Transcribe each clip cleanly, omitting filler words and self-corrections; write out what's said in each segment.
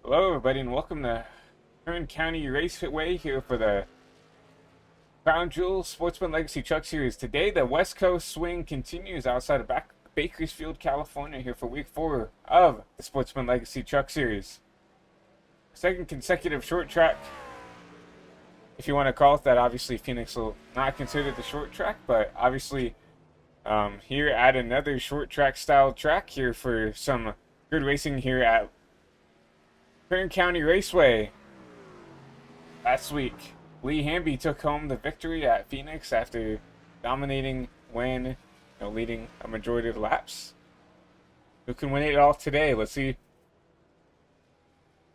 Hello, everybody, and welcome to Kern County Raceway here for the Crown Jewel Sportsman Legacy Truck Series. Today, the West Coast swing continues outside of Bakersfield, California, here for week 4 of the Sportsman Legacy Truck Series. Second consecutive short track, if you want to call it that. Obviously, Phoenix will not consider the short track, but obviously, here at another short track style track here for some good racing here at Kern County Raceway. Last week, Lee Hamby took home the victory at Phoenix after dominating, leading a majority of the laps. Who can win it all today? Let's see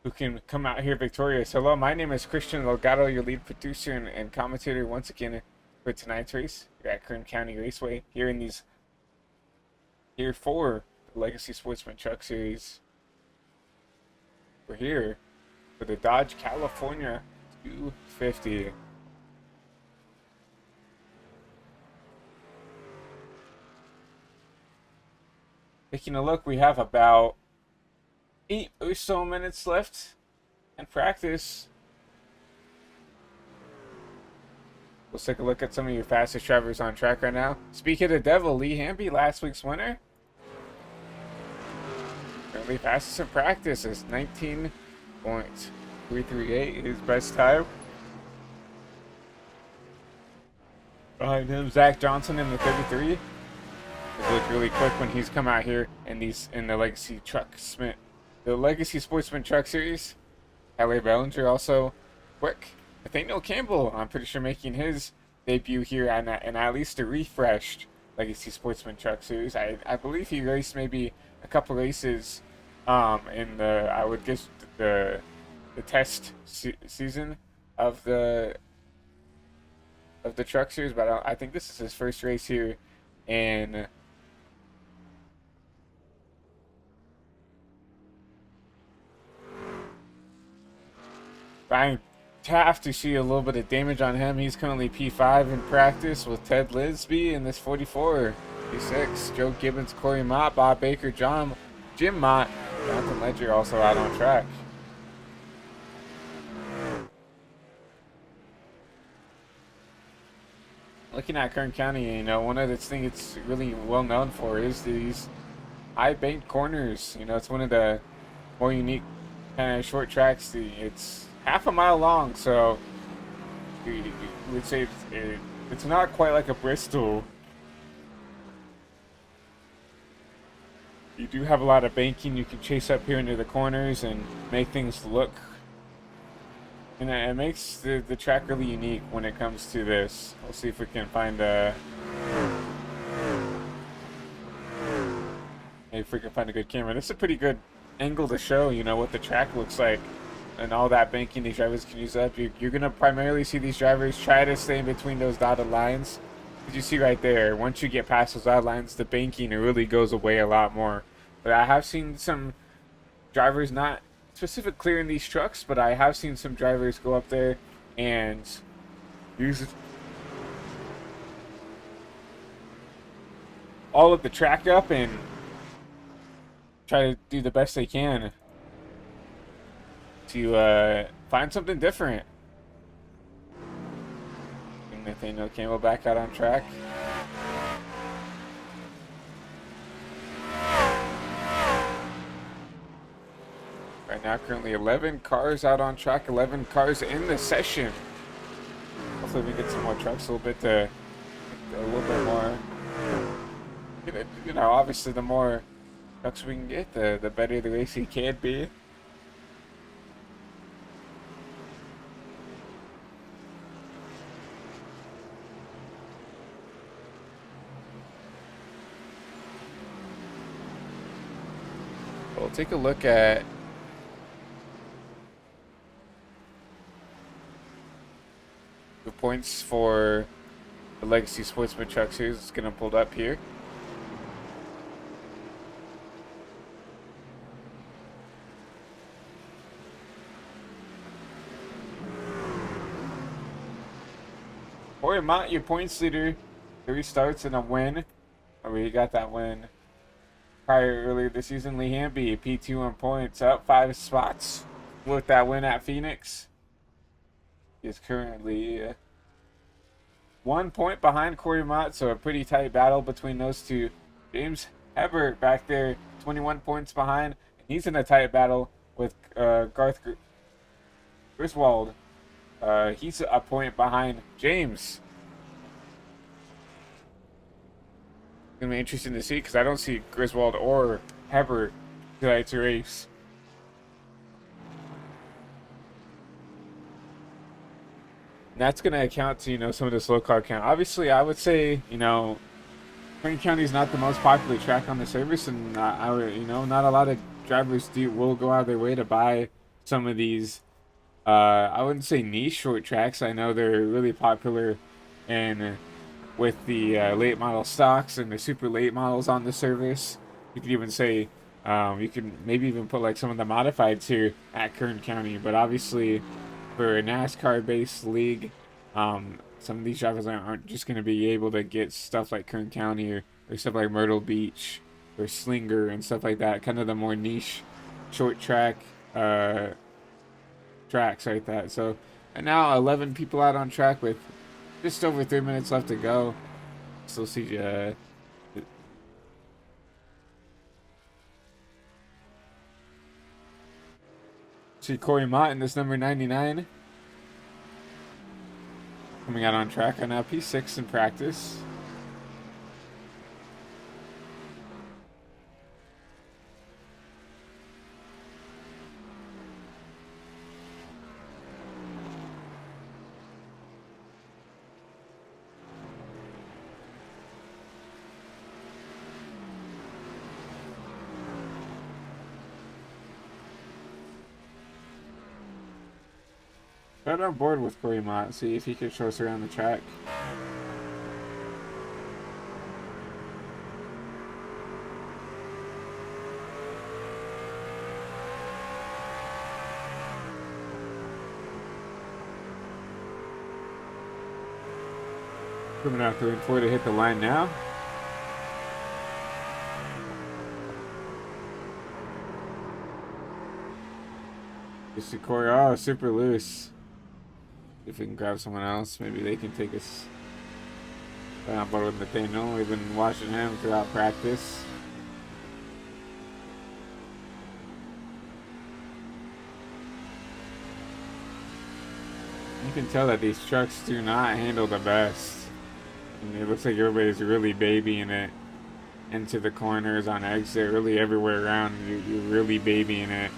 who can come out here victorious. Hello, my name is Christian Delgado, your lead producer and commentator once again for tonight's race. We're at Kern County Raceway here for the Legacy Sportsman Truck Series. We're here for the Dodge California 250. Taking a look, we have about 8 or so minutes left in practice. Let's take a look at some of your fastest drivers on track right now. Speaking of the devil, Lee Hamby, last week's winner. Currently fastest in practice is 19.338, his best time. Behind him, Zach Johnson in the 33. It looked really quick when he's come out here in the Legacy Sportsman Truck Series. L.A. Bellinger also quick. Nathaniel Campbell, I'm pretty sure making his debut here in at least a refreshed Legacy Sportsman Truck Series. I believe he raced maybe a couple races in I would guess the test season of the Truck Series, but I think this is his first race here in Brian Taft. To see a little bit of damage on him. He's currently P5 in practice with Ted Lisby in this 44. P6, Joe Gibbons, Corey Mott, Bob Baker, Jim Mott, Jonathan Ledger also out on track. Looking at Kern County, one of the things it's really well known for is these high banked corners. It's one of the more unique kind of short tracks. It's half a mile long, so you would say it's not quite like a Bristol. You do have a lot of banking. You can chase up here into the corners and make things look, and it makes the track really unique when it comes to this. We'll see if we can find a good camera. This is a pretty good angle to show what the track looks like and all that banking these drivers can use up. You're gonna primarily see these drivers try to stay in between those dotted lines. As you see right there, once you get past those dotted lines, the banking really goes away a lot more. But I have seen some drivers, not specific clearing these trucks, but I have seen some drivers go up there and use all of the track up and try to do the best they can to find something different. Nathaniel Campbell back out on track. Right now, currently 11 cars out on track, 11 cars in the session. Hopefully we get some more trucks a little bit more. Obviously the more trucks we can get, the better the racing can be. We'll take a look at the points for the Legacy Sportsman Truck Series. It's going to pull up here. Corey Mott, your points leader. 3 starts and a win. We got that win earlier this season. Lee Hamby, P2 on points, up 5 spots with that win at Phoenix. He is currently 1 point behind Corey Mott, so a pretty tight battle between those two. James Hebert back there, 21 points behind. He's in a tight battle with Garth Griswold. He's a point behind James. It's going to be interesting to see because I don't see Griswold or Hebert tonight's race. And that's going to account to, some of the slow car count. Obviously, I would say, Kern County is not the most popular track on the service, and not a lot of drivers will go out of their way to buy some of these. I wouldn't say niche short tracks. I know they're really popular, and with the late model stocks and the super late models on the service, you could even say you can maybe even put like some of the modifieds here at Kern County. But obviously, for a NASCAR-based league, some of these drivers aren't just going to be able to get stuff like Kern County or stuff like Myrtle Beach or Slinger and stuff like that. Kind of the more niche, short track tracks like that. So, and now 11 people out on track with just over 3 minutes left to go. Still see Corey Mott in this number 99. Coming out on track on now P6 in practice. Right on board with Corey Mott, see if he can show us around the track. Coming out lane 4 to hit the line now. You see Corey, oh, super loose. If we can grab someone else, maybe they can take us on board with Nathaniel. We've been watching him throughout practice. You can tell that these trucks do not handle the best. And it looks like everybody's really babying it into the corners, on exit, really everywhere around. You're really babying it.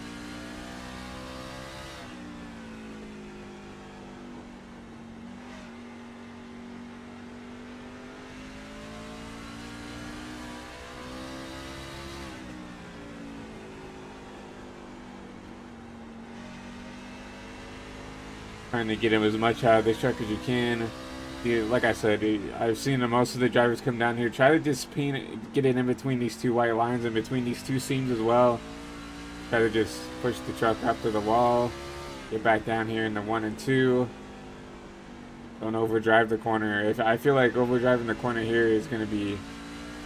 Trying to get him as much out of this truck as you can. Like I said, I've seen most of the drivers come down here. Try to just get it in between these two white lines and between these two seams as well. Try to just push the truck up to the wall. Get back down here in the 1 and 2. Don't overdrive the corner. I feel like overdriving the corner here is going to be...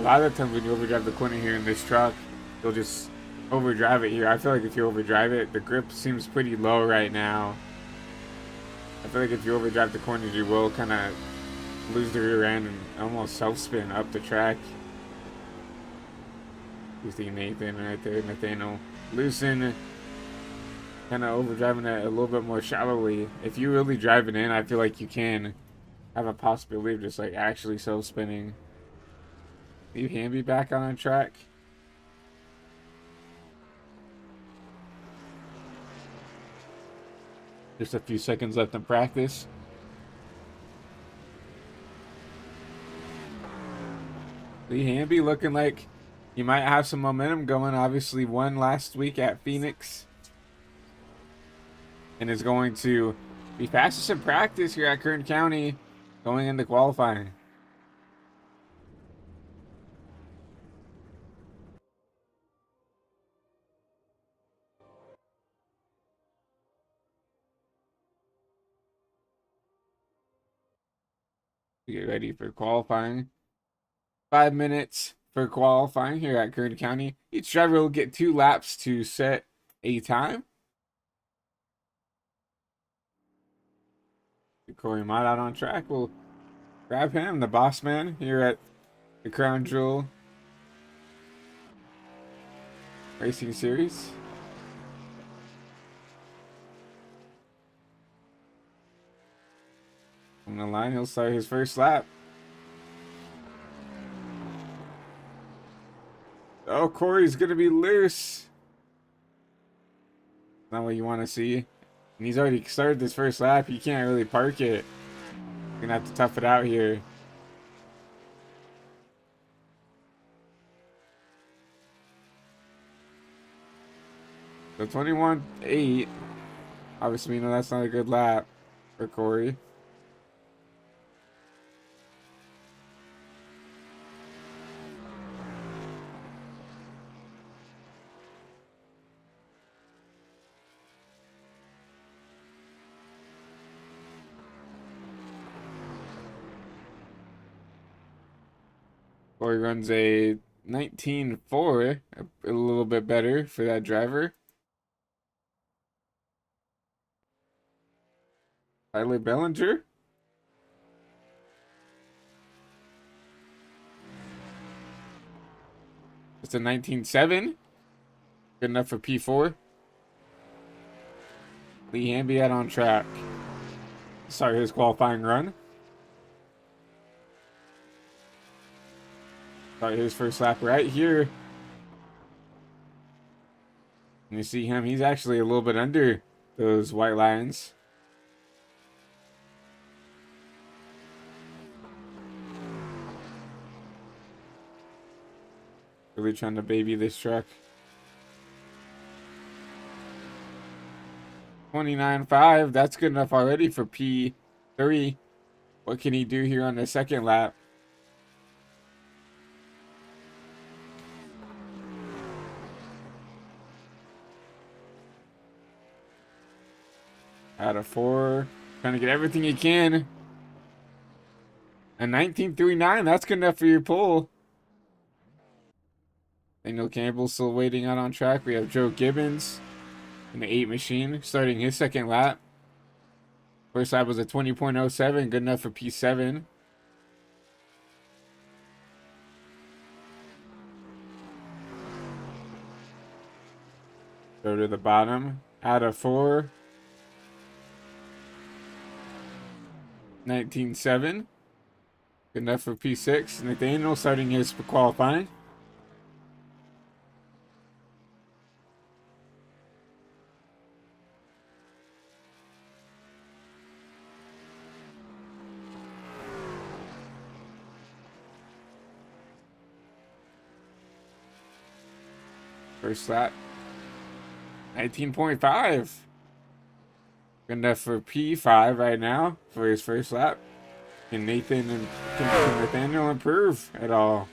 A lot of the times when you overdrive the corner here in this truck, you'll just overdrive it here. I feel like if you overdrive it, the grip seems pretty low right now. I feel like if you overdrive the corners, you will kind of lose the rear end and almost self-spin up the track. You see Nathan right there, Nathaniel loosen, kind of overdriving it a little bit more shallowly. If you really drive it in, I feel like you can have a possibility of just like actually self-spinning. Lee Hamby back on track. Just a few seconds left in practice. Lee Hamby looking like he might have some momentum going. Obviously won last week at Phoenix. And is going to be fastest in practice here at Kern County going into qualifying. Get ready for qualifying. 5 minutes for qualifying here at Kern County. Each driver will get 2 laps to set a time. Corey Mott out on track. We'll grab him, the boss man, here at the Crown Jewel Racing Series. On the line, he'll start his first lap. Oh, Corey's going to be loose. Not what you want to see. And he's already started this first lap. You can't really park it. You're going to have to tough it out here. So 21.8. Obviously, we know that's not a good lap for Corey. Corey runs a 19.4, a little bit better for that driver. Tyler Bellinger. It's a 19.7. Good enough for P4. Lee Hamby out on track. Sorry, his qualifying run. Sorry, his first lap right here. And you see him, he's actually a little bit under those white lines. Really trying to baby this truck. 29.5, that's good enough already for P3. What can he do here on the second lap? Out of 4, trying to get everything he can. A 19.39, that's good enough for your pole. Daniel Campbell still waiting out on track. We have Joe Gibbons in the 8 machine starting his second lap. First lap was a 20.07, good enough for P7. Go to the bottom. Out of 4. 19.7. Good enough for P6. Nathaniel starting his qualifying. First lap. 19.5. Good enough for P5 right now for his first lap. Can Nathaniel improve at all?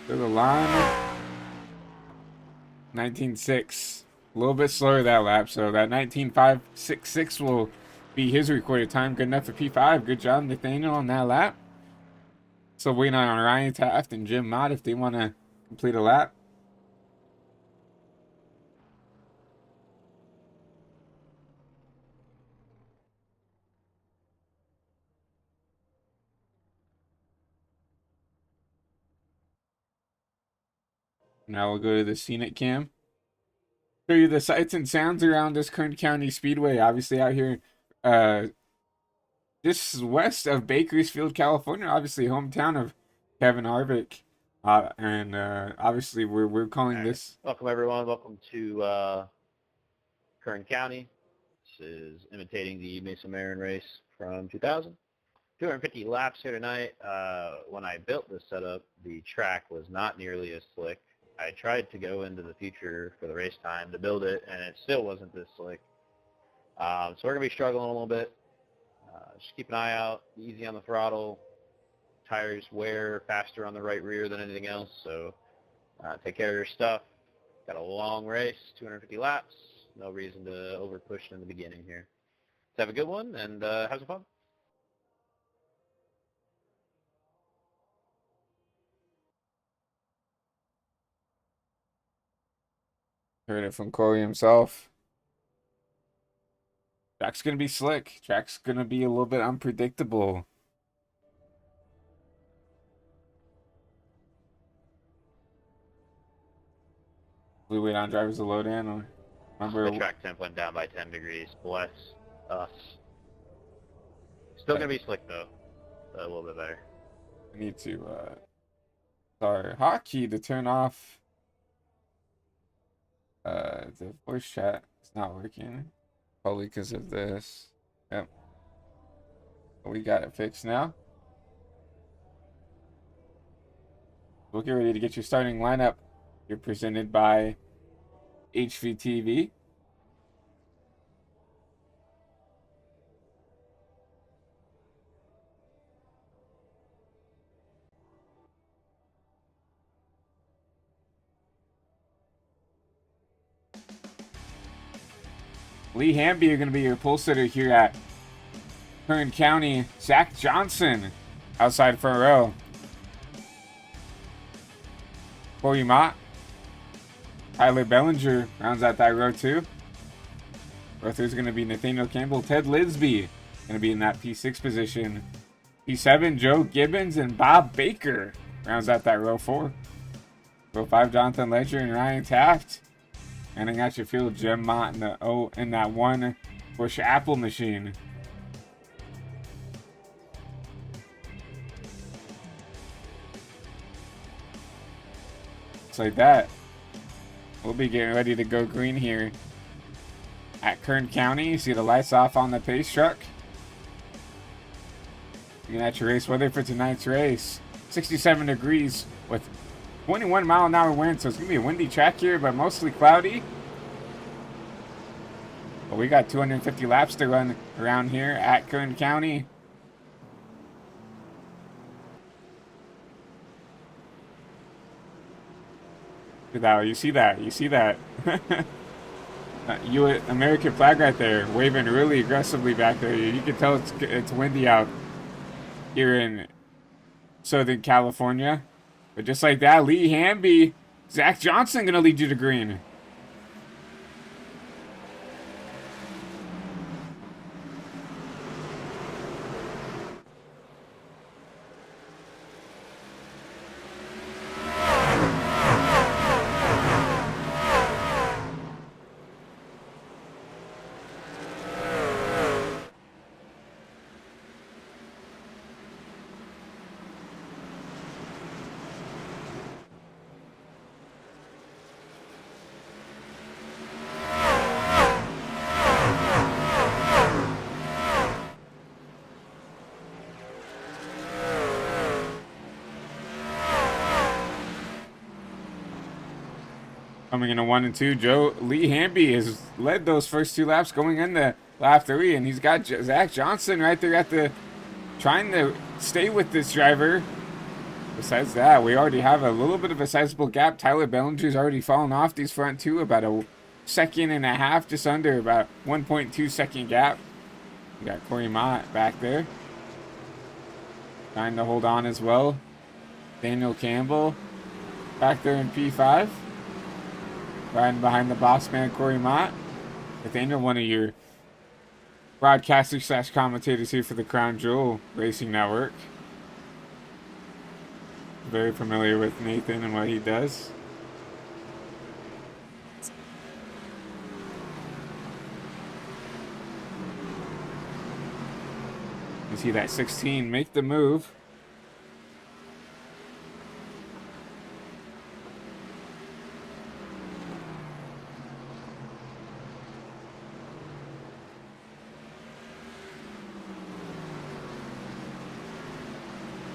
To the line. 19.6. A little bit slower that lap, so that 19.566 will be his recorded time. Good enough for P5. Good job, Nathaniel, on that lap. So waiting on Ryan Taft and Jim Mott if they want to complete a lap. Now we'll go to the scenic cam. Show you the sights and sounds around this Kern County Speedway. Obviously out here, just west of Bakersfield, California. Obviously hometown of Kevin Harvick. And obviously we're calling this. Welcome everyone. Welcome to Kern County. This is imitating the Mesa Marin race from 2000. 250 laps here tonight. When I built this setup, the track was not nearly as slick. I tried to go into the future for the race time to build it, and it still wasn't this slick. So we're going to be struggling a little bit. Just keep an eye out, easy on the throttle. Tires wear faster on the right rear than anything else, so take care of your stuff. Got a long race, 250 laps. No reason to over push in the beginning here. Let's have a good one, and have some fun. Heard it from Corey himself. Track's gonna be slick. Track's gonna be a little bit unpredictable. We wait on drivers to load in. Or remember, The track temp went down by 10 degrees. Bless us. Still gonna be slick though. A little bit better. I need to our hotkey to turn off the voice chat. It's not working. Probably because of this. Yep. We got it fixed now. We'll get ready to get your starting lineup. You're presented by HVTV. Lee Hamby, you're going to be your pole sitter here at Kern County. Zach Johnson outside front row. Corey Mott. Tyler Bellinger rounds out that row too. Row 3 is going to be Nathaniel Campbell. Ted Lidsby going to be in that P6 position. P7, Joe Gibbons and Bob Baker rounds out that row 4. Row 5, Jonathan Ledger and Ryan Taft. Ending out your field, Jim Mott in that one Bush Apple machine. Just like that. We'll be getting ready to go green here at Kern County. You see the lights off on the pace truck. Looking at your race weather for tonight's race. 67 degrees with 21-mile-an-hour wind, so it's going to be a windy track here, but mostly cloudy. But we got 250 laps to run around here at Kern County. Look at that. You see that? You see that? American flag right there, waving really aggressively back there. You can tell it's windy out here in Southern California. But just like that, Lee Hamby, Zach Johnson going to lead you to green. Coming into 1 and 2, Lee Hamby has led those first 2 laps going into lap 3, and he's got Zach Johnson right there at the trying to stay with this driver. Besides that, we already have a little bit of a sizable gap. Tyler Bellinger's already fallen off these front 2, about a second and a half, just under, about 1.2 second gap. We got Corey Mott back there trying to hold on as well. Daniel Campbell back there in P5. Riding behind the boss man, Corey Mott. Nathaniel, one of your broadcasters / commentators here for the Crown Jewel Racing Network. Very familiar with Nathan and what he does. You see that 16 make the move.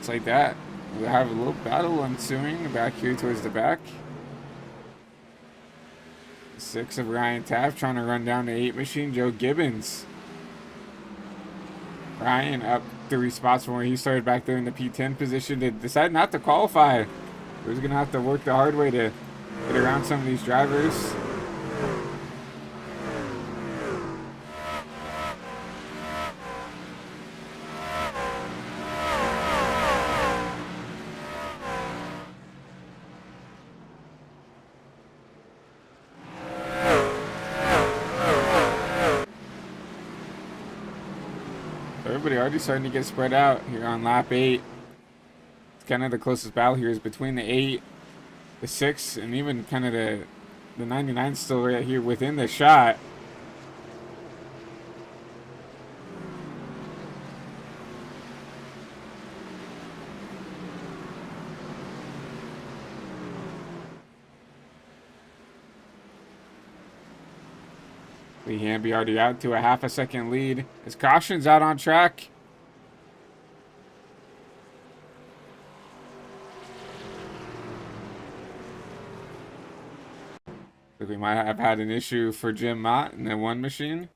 Like that. We have a little battle ensuing back here towards the back. 6 of Ryan Taft trying to run down the 8 machine, Joe Gibbons. Ryan up 3 spots from where he started back there in the P10 position to decide not to qualify. He was going to have to work the hard way to get around some of these drivers. everybody already starting to get spread out here on lap 8. It's kind of the closest battle here is between the 8, the 6, and even kind of the 99 still right here within the shot. Lee Hamby already out to a half a second lead. His caution's out on track. We might have had an issue for Jim Mott in the one machine.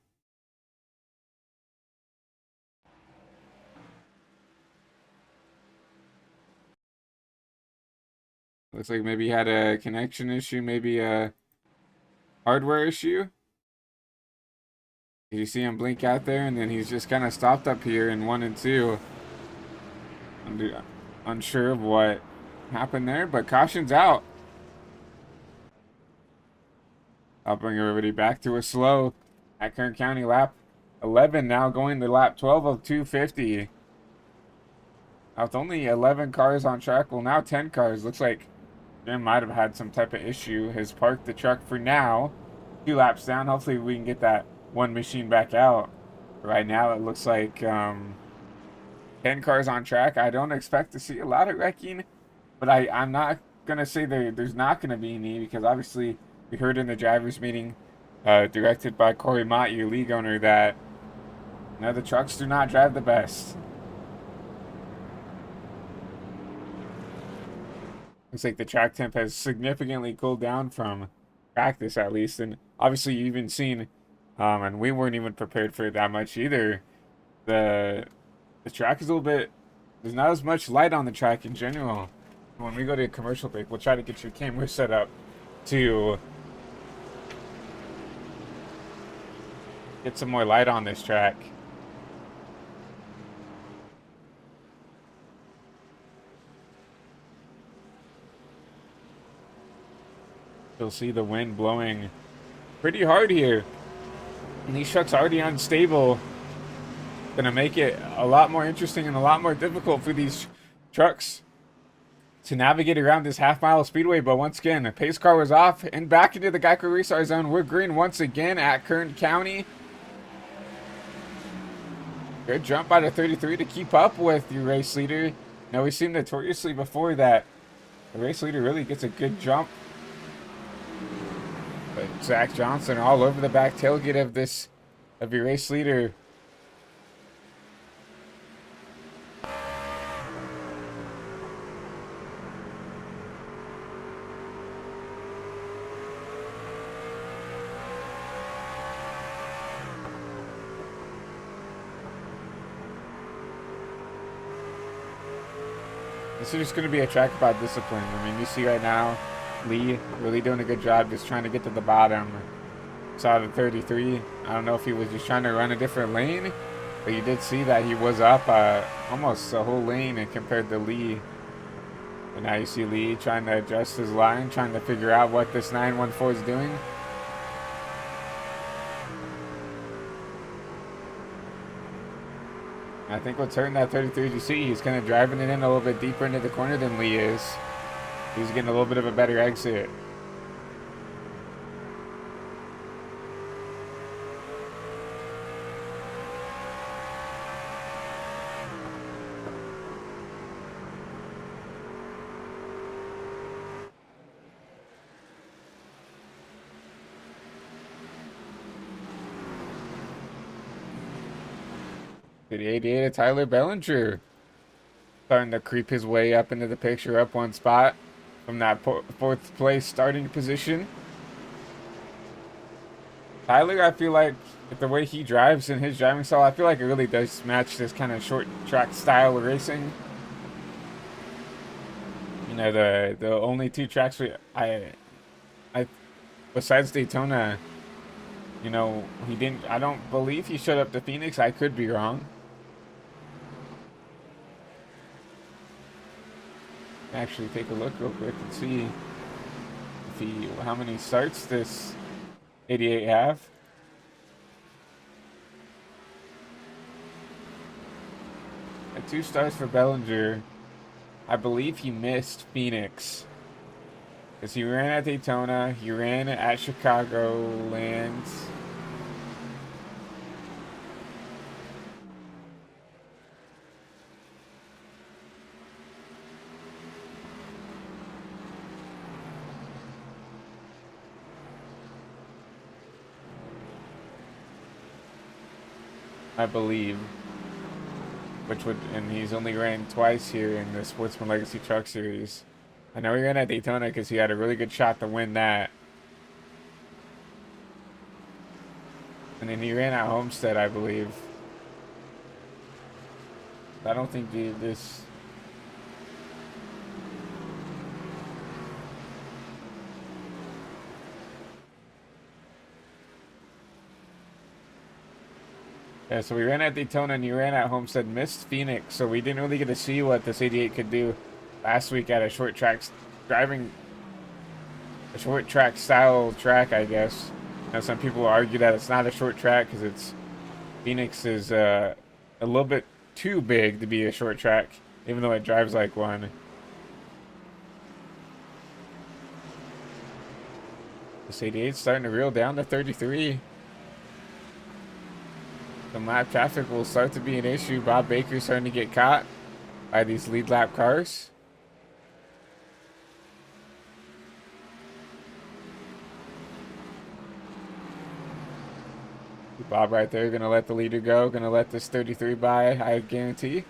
Looks like maybe he had a connection issue, maybe a hardware issue. You see him blink out there, and then he's just kind of stopped up here in 1 and 2. I'm unsure of what happened there, but caution's out. I'll bring everybody back to a slow at Kern County lap 11 now, going to lap 12 of 250. Now with only 11 cars on track, well now 10 cars. Looks like Jim might have had some type of issue. Has parked the truck for now. 2 laps down. Hopefully we can get that one machine back out. Right now it looks like 10 cars on track. I don't expect to see a lot of wrecking, but I'm not going to say there's not going to be any, because obviously we heard in the drivers meeting directed by Corey Mott, your league owner, that the trucks do not drive the best. Looks like the track temp has significantly cooled down from practice, at least, and obviously you've even seen, and we weren't even prepared for it that much either. The track is a little bit, there's not as much light on the track in general. When we go to a commercial break, we'll try to get your camera set up to get some more light on this track. You'll see the wind blowing pretty hard here. And these trucks are already unstable. Gonna make it a lot more interesting and a lot more difficult for these trucks to navigate around this half-mile speedway. But once again, the pace car was off and back into the Geico Restart Zone. We're green once again at Kern County. Good jump by the 33 to keep up with your race leader. Now, we've seen notoriously before that the race leader really gets a good jump. But Zach Johnson all over the back tailgate of your race leader. This is just going to be a track about discipline. I mean, you see right now, Lee really doing a good job just trying to get to the bottom. Saw the 33. I don't know if he was just trying to run a different lane, but you did see that he was up almost a whole lane compared to Lee. And now you see Lee trying to adjust his line, trying to figure out what this 914 is doing. I think what's hurting that 33 is you see he's kind of driving it in a little bit deeper into the corner than Lee is. He's getting a little bit of a better exit. The 88 of Tyler Bellinger starting to creep his way up into the picture, up one spot from that fourth place starting position. Tyler, I feel like with the way he drives and his driving style, I feel like it really does match this kind of short track style of racing. You know, the only 2 tracks I besides Daytona, you know, I don't believe he showed up to Phoenix. I could be wrong. Actually take a look real quick and see if how many starts this 88 have. 2 stars for Bellinger. I believe he missed Phoenix. Because he ran at Daytona, he ran at Chicagoland. I believe. And he's only ran twice here in the Sportsman Legacy Truck Series. I know he ran at Daytona because he had a really good shot to win that. And then he ran at Homestead, I believe. I don't think this... Yeah, so we ran at Daytona and he ran at Homestead, missed Phoenix, so we didn't really get to see what this 88 could do last week at a short track, driving a short track style track, I guess. Now, some people argue that it's not a short track because Phoenix is a little bit too big to be a short track, even though it drives like one. This 88 is starting to reel down to 33. The lap traffic will start to be an issue. Bob Baker's starting to get caught by these lead lap cars. Bob right there, gonna let the leader go. Gonna let this 33 by, I guarantee.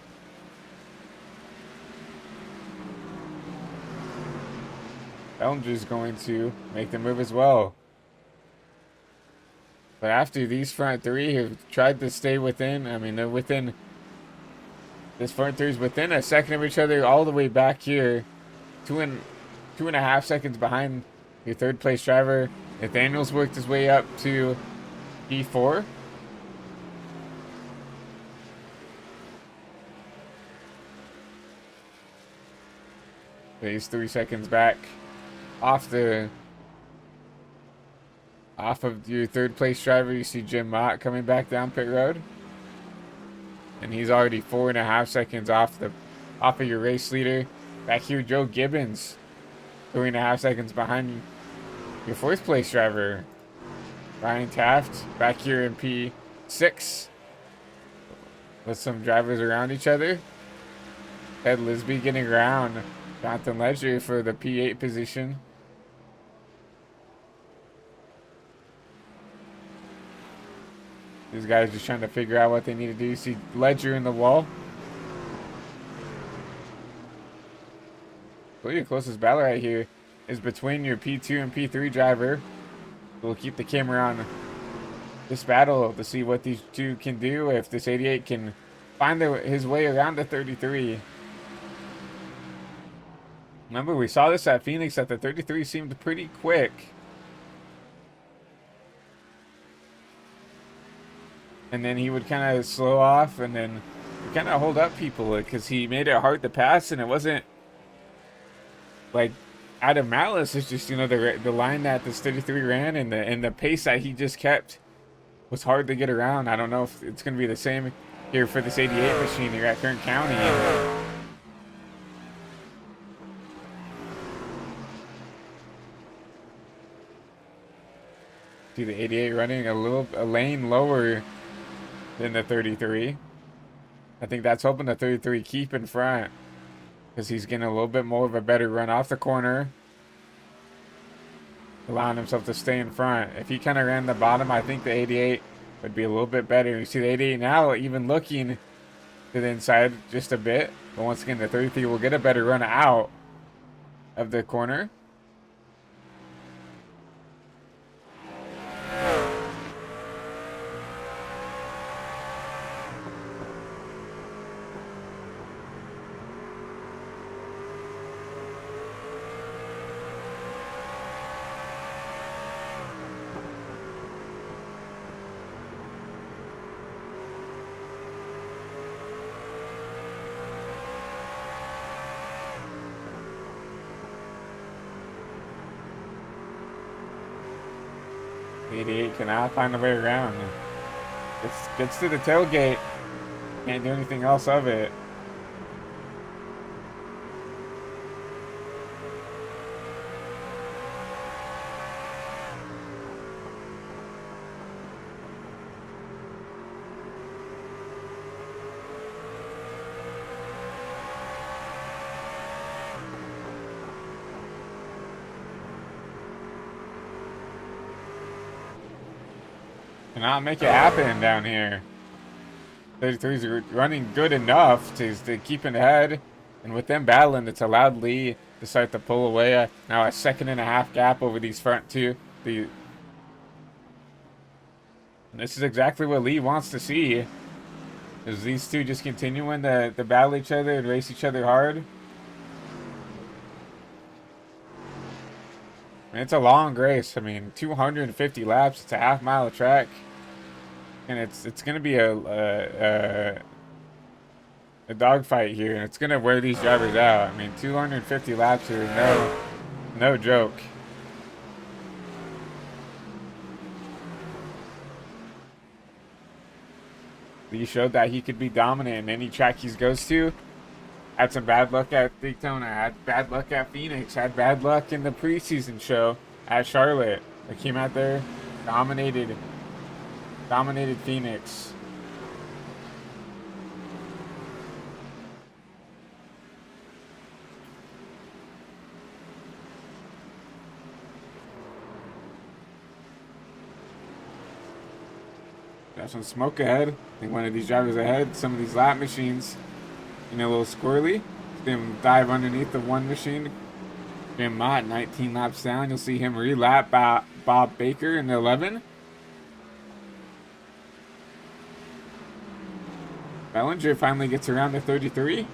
Bellinger's going to make the move as well. But after these front three have tried to stay within, I mean, they're within, this front three is within a second of each other all the way back here. Two and a half seconds behind your third place driver. Nathaniel's worked his way up to P4. He's 3 seconds back off of your third place driver. You see Jim Mott coming back down pit road, and he's already 4.5 seconds off of your race leader. Back here, Joe Gibbons, 3.5 seconds behind your fourth place driver. Ryan Taft back here in P6 with some drivers around each other. Ed Lisby getting around Jonathan Ledger for the P8 position. These guys just trying to figure out what they need to do. You see Ledger in the wall. So your closest battle right here is between your P2 and P3 driver. We'll keep the camera on this battle to see what these two can do. If this 88 can find his way around the 33. Remember, we saw this at Phoenix that the 33 seemed pretty quick. And then he would kind of slow off and then kind of hold up people because he made it hard to pass, and it wasn't like out of malice. It's just, you know, the line that this 33 ran and the pace that he just kept was hard to get around. I don't know if it's going to be the same here for this 88 machine here at Kern County. See the 88 running a lane lower than the 33. I think that's hoping the 33 keep in front because he's getting a little bit more of a better run off the corner, allowing himself to stay in front. If he kind of ran the bottom, I think the 88 would be a little bit better. You see the 88 now even looking to the inside just a bit, but once again the 33 will get a better run out of the corner. The 88 cannot find a way around. It gets to the tailgate. Can't do anything else of it. cannot make it happen down here. 33's running good enough to keep in ahead. And with them battling, it's allowed Lee to start to pull away. Now a 1.5 gap over these front two. And this is exactly what Lee wants to see. Is these two just continuing to battle each other and race each other hard. And it's a long race. I mean, 250 laps. It's a half-mile track. And it's going to be a dogfight here, and it's going to wear these drivers out. I mean, 250 laps here, no joke. Lee showed that he could be dominant in any track he goes to. Had some bad luck at Daytona, had bad luck at Phoenix, had bad luck in the preseason show at Charlotte. They came out there, dominated Phoenix. Got some smoke ahead. I think one of these drivers ahead. Some of these lap machines, a little squirrely. See him dive underneath the one machine. Jim Mott, 19 laps down. You'll see him relap Bob Baker in the 11. Bellinger finally gets around to 33,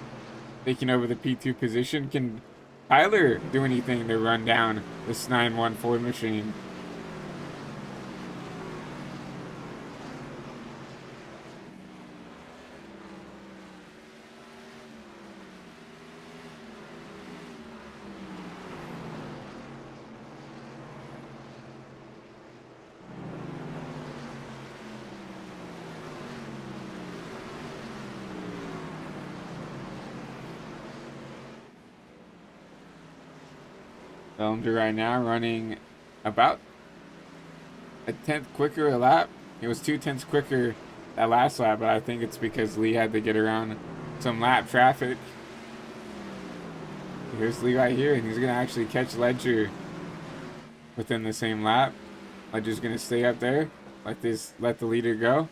taking over the P2 position. Can Tyler do anything to run down this 914 machine? Bellinger right now running about a 1/10 quicker a lap. It was 2/10 quicker that last lap, but I think it's because Lee had to get around some lap traffic. Here's Lee right here, and he's going to actually catch Ledger within the same lap. Ledger's going to stay up there, let the leader go.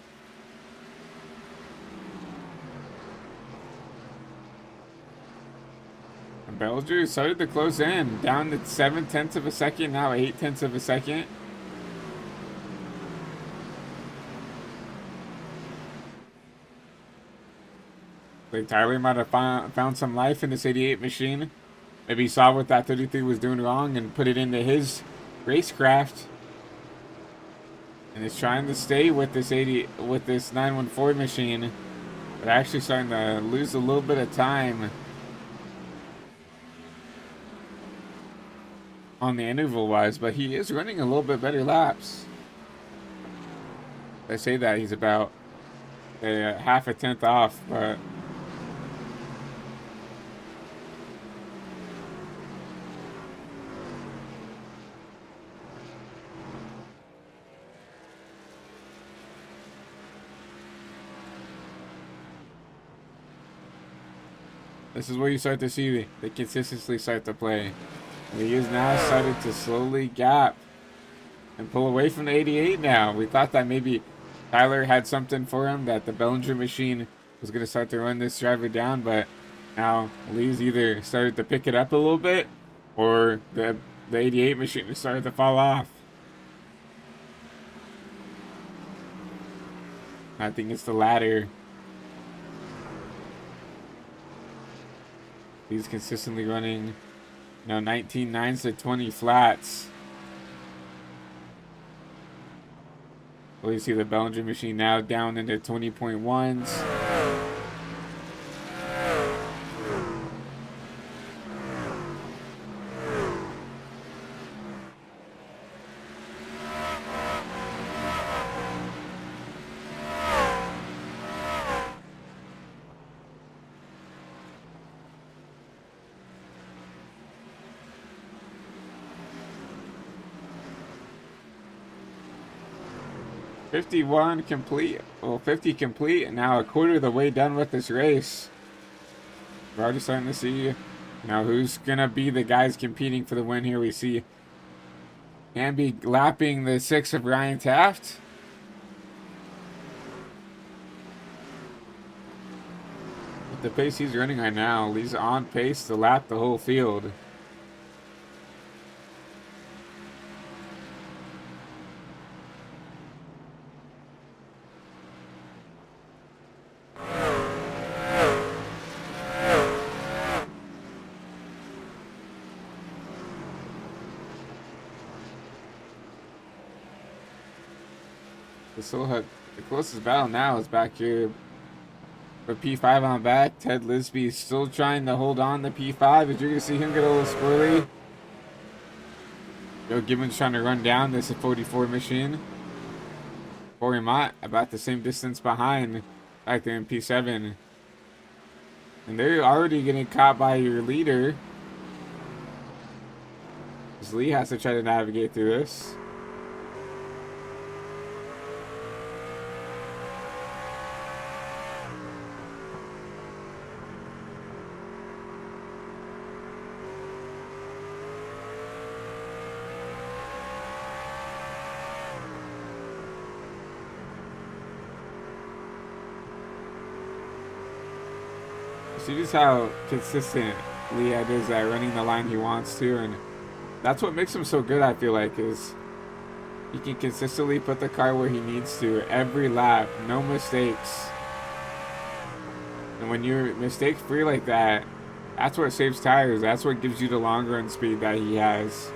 Bellinger started to close in, down to 7/10 of a second, now 8/10 of a second. Like Tyler might have found some life in this 88 machine. Maybe he saw what that 33 was doing wrong and put it into his racecraft. And is trying to stay with this 914 machine, but actually starting to lose a little bit of time on the interval wise, but he is running a little bit better laps. I say that he's about a 1/2 off, but this is where you start to see the consistency start to play. He is now started to slowly gap and pull away from the 88 now. We thought that maybe Tyler had something for him, that the Bellinger machine was going to start to run this driver down, but now Lee's either started to pick it up a little bit or the 88 machine has started to fall off. I think it's the latter. He's consistently running 19 9s to 20 flats. Well, you see the Bellinger machine now down into 20.1s. $51 complete. Well, 50 complete, and now a quarter of the way done with this race. We're already starting to see who's gonna be the guys competing for the win here. We see Hamby lapping the 6 of Ryan Taft. the pace he's running right now, he's on pace to lap the whole field. The closest battle now is back here for P5 on back. Ted Lisby is still trying to hold on to P5, as you're going to see him get a little squirrely. Joe Gibbons trying to run down this 44 machine. Corey Mott about the same distance behind back there in P7. And they're already getting caught by your leader, as Lee has to try to navigate through this. See just how consistent Lee is at running the line he wants to, and that's what makes him so good, I feel like, is he can consistently put the car where he needs to every lap, no mistakes. And when you're mistake free like that, that's what saves tires. That's what gives you the long run speed that he has.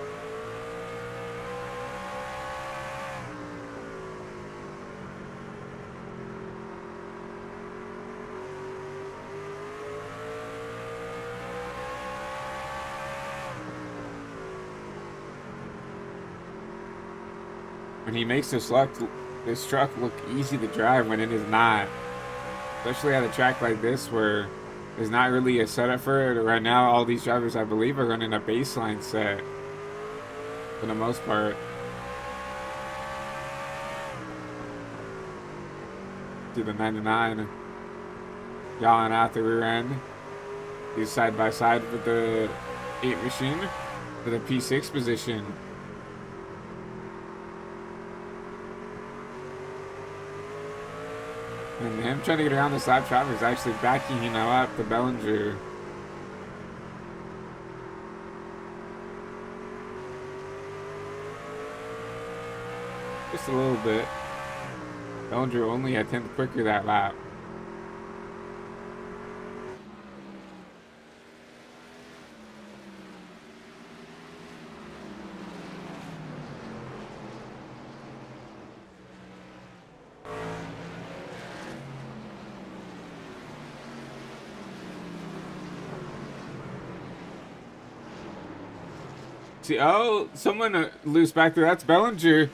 When he makes this truck look easy to drive when it is not. Especially at a track like this where there's not really a setup for it. Right now, all these drivers, I believe, are running a baseline set for the most part. To the 99. Yawing out the rear end. He's side by side with the 8 machine for the P6 position. And him trying to get around this lap traffic is actually backing him up to Bellinger. Just a little bit. Bellinger only a 10th quicker that lap. See, oh, someone loose back there. That's Bellinger.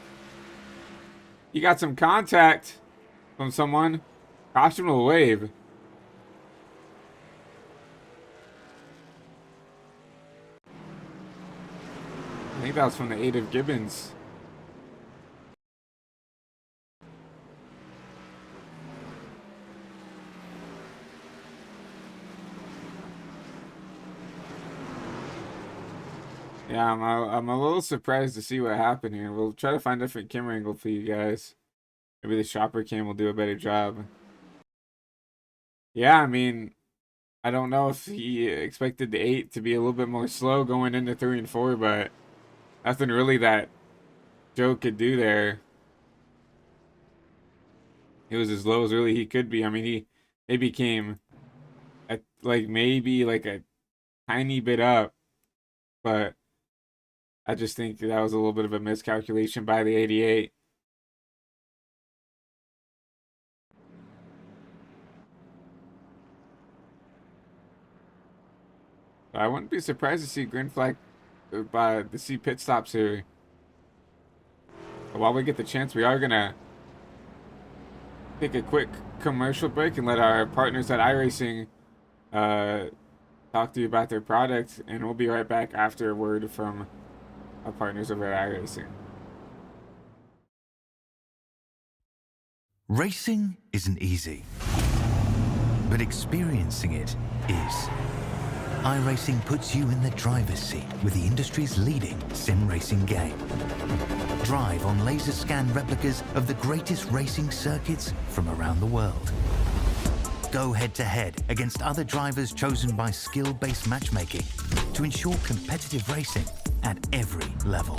You got some contact from someone. Cautionable wave. I think that was from the 8 of Gibbons. Yeah, I'm a little surprised to see what happened here. We'll try to find a different camera angle for you guys. Maybe the shopper cam will do a better job. Yeah, I mean, I don't know if he expected the 8 to be a little bit more slow going into 3 and 4, but nothing really that Joe could do there. It was as low as really he could be. I mean, he maybe came at maybe a tiny bit up, but I just think that was a little bit of a miscalculation by the 88. I wouldn't be surprised to see green flag to see pit stops here. But while we get the chance, we are gonna take a quick commercial break and let our partners at iRacing talk to you about their product, and we'll be right back after a word from our partners over at iRacing. Racing isn't easy, but experiencing it is. iRacing puts you in the driver's seat with the industry's leading sim racing game. Drive on laser scan replicas of the greatest racing circuits from around the world. Go head-to-head against other drivers chosen by skill-based matchmaking to ensure competitive racing at every level.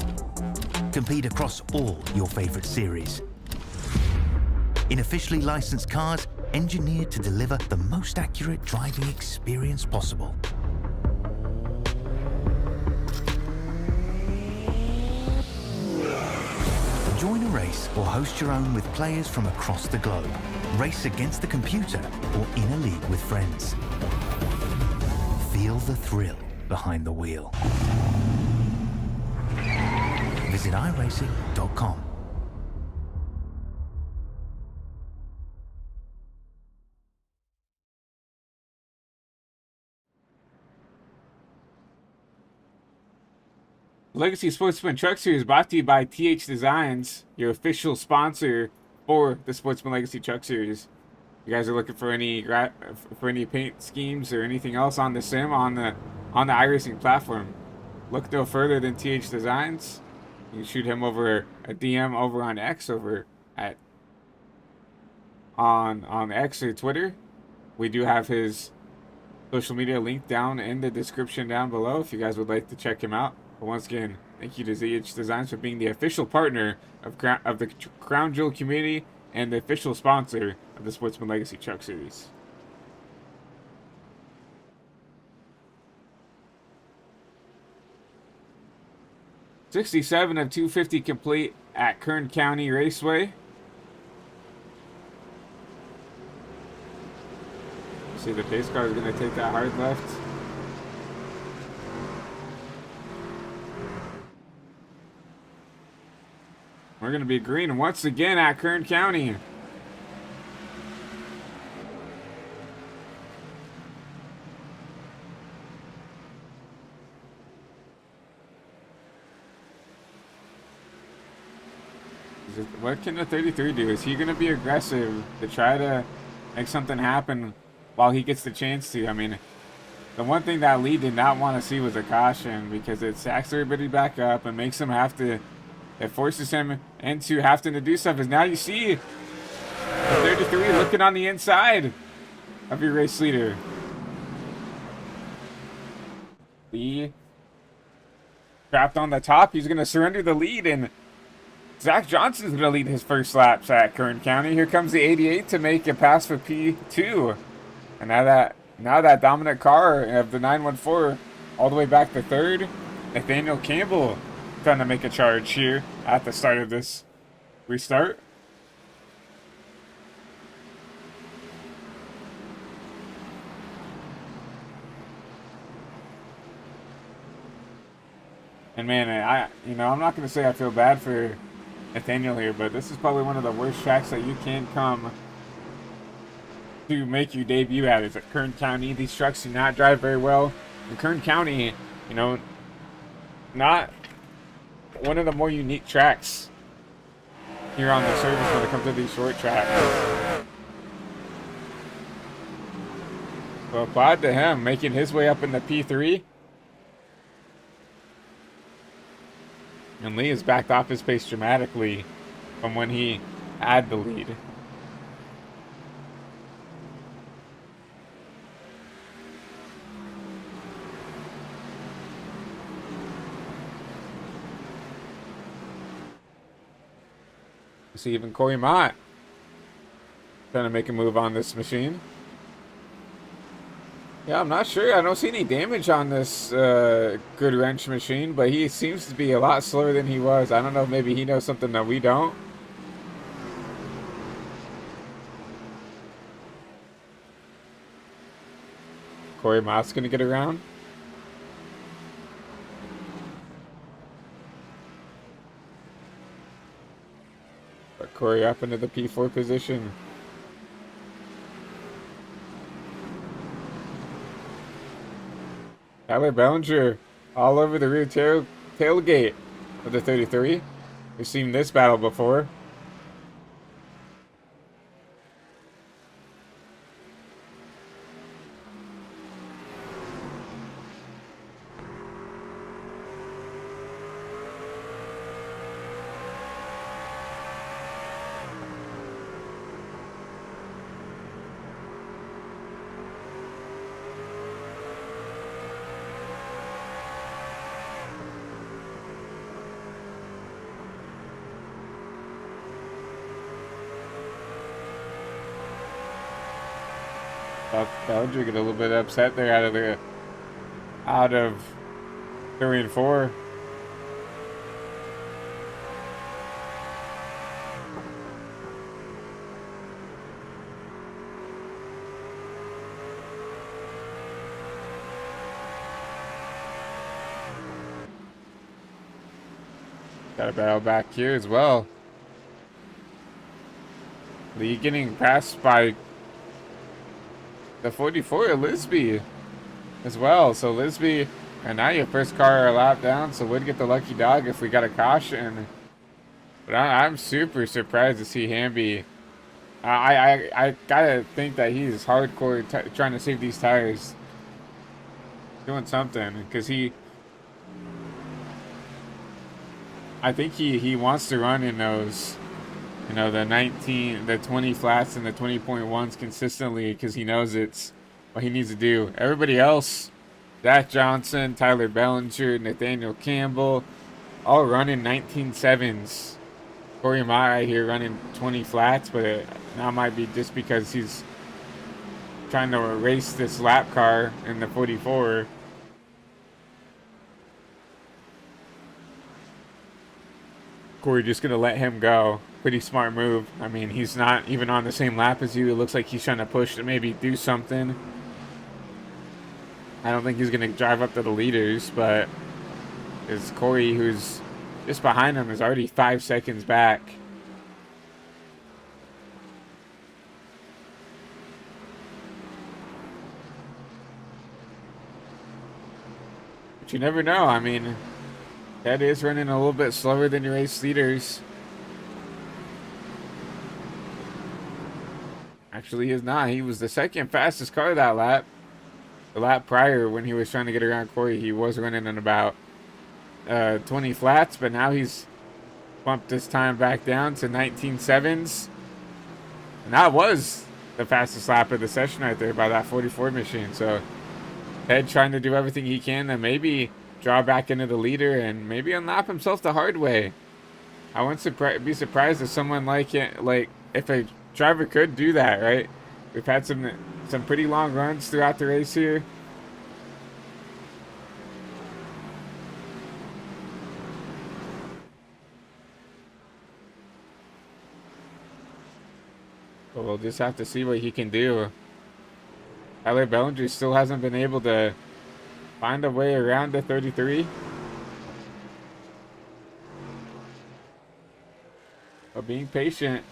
Compete across all your favorite series. In officially licensed cars, engineered to deliver the most accurate driving experience possible. Join a race or host your own with players from across the globe. Race against the computer or in a league with friends. Feel the thrill behind the wheel. Visit iRacing.com. Legacy Sportsman Truck Series brought to you by TH Designs, your official sponsor for the Sportsman Legacy Truck Series. You guys are looking for any paint schemes or anything else on the sim on the iRacing platform, look no further than TH Designs. You can shoot him over a DM over on X on X or Twitter. We do have his social media linked down in the description down below if you guys would like to check him out. But once again, thank you to TH Designs for being the official partner of the Crown Jewel community and the official sponsor of the Sportsman Legacy Truck Series. '67 of 250 complete at Kern County Raceway. See, the pace car is going to take that hard left. We're going to be green once again at Kern County. What can the 33 do? Is he going to be aggressive to try to make something happen while he gets the chance to? I mean, the one thing that Lee did not want to see was a caution, because it sacks everybody back up and makes him have to, it forces him into having to do stuff. Is now you see the 33 looking on the inside of your race leader. Lee trapped on the top. He's going to surrender the lead, and Zach Johnson's going to lead his first laps at Kern County. Here comes the 88 to make a pass for P2. And now that dominant car of the 914 all the way back to third. Nathaniel Campbell trying to make a charge here at the start of this restart. And man, I'm not going to say I feel bad for Nathaniel here, but this is probably one of the worst tracks that you can come to make your debut at. Is at Kern County. These trucks do not drive very well. In Kern County, not one of the more unique tracks here on the service when it comes to these short tracks. So applaud to him, making his way up into P3. And Lee has backed off his pace dramatically from when he had the lead. You see even Corey Mott trying to make a move on this machine. Yeah, I'm not sure. I don't see any damage on this good wrench machine, but he seems to be a lot slower than he was. I don't know if maybe he knows something that we don't. Corey Mott's going to get around. Put Corey up into the P4 position. Tyler Bellinger all over the rear tailgate of the 33. We've seen this battle before. Bellinger get a little bit upset there out of 3 and 4. Got a battle back here as well. Lee getting passed by the 44 Lisby as well. So Lisby, and now your first car a lap down, so would get the lucky dog if we got a caution. But I'm super surprised to see Hamby. I gotta think that he's hardcore trying to save these tires, doing something, because I think he wants to run in those, you know, the 20 flats and the 20.1s consistently, because he knows it's what he needs to do. Everybody else, Zach Johnson, Tyler Bellinger, Nathaniel Campbell, all running 19.7s. Corey Mott right here running 20 flats, but it now might be just because he's trying to race this lap car in the 44. Corey just going to let him go. Pretty smart move. I mean, he's not even on the same lap as you. It looks like he's trying to push to maybe do something. I don't think he's going to drive up to the leaders, but it's Corey, who's just behind him, is already 5 seconds back. But you never know. I mean, Ted is running a little bit slower than your race leaders. Actually, he is not. He was the second fastest car that lap. The lap prior, when he was trying to get around Corey, he was running in about 20 flats, but now he's bumped his time back down to 19.7s. And that was the fastest lap of the session right there by that 44 machine. So Ted trying to do everything he can to maybe draw back into the leader and maybe unlap himself the hard way. I wouldn't be surprised if someone like if a driver could do that, right? We've had some pretty long runs throughout the race here. But we'll just have to see what he can do. Tyler Bellinger still hasn't been able to find a way around the 33. But being patient.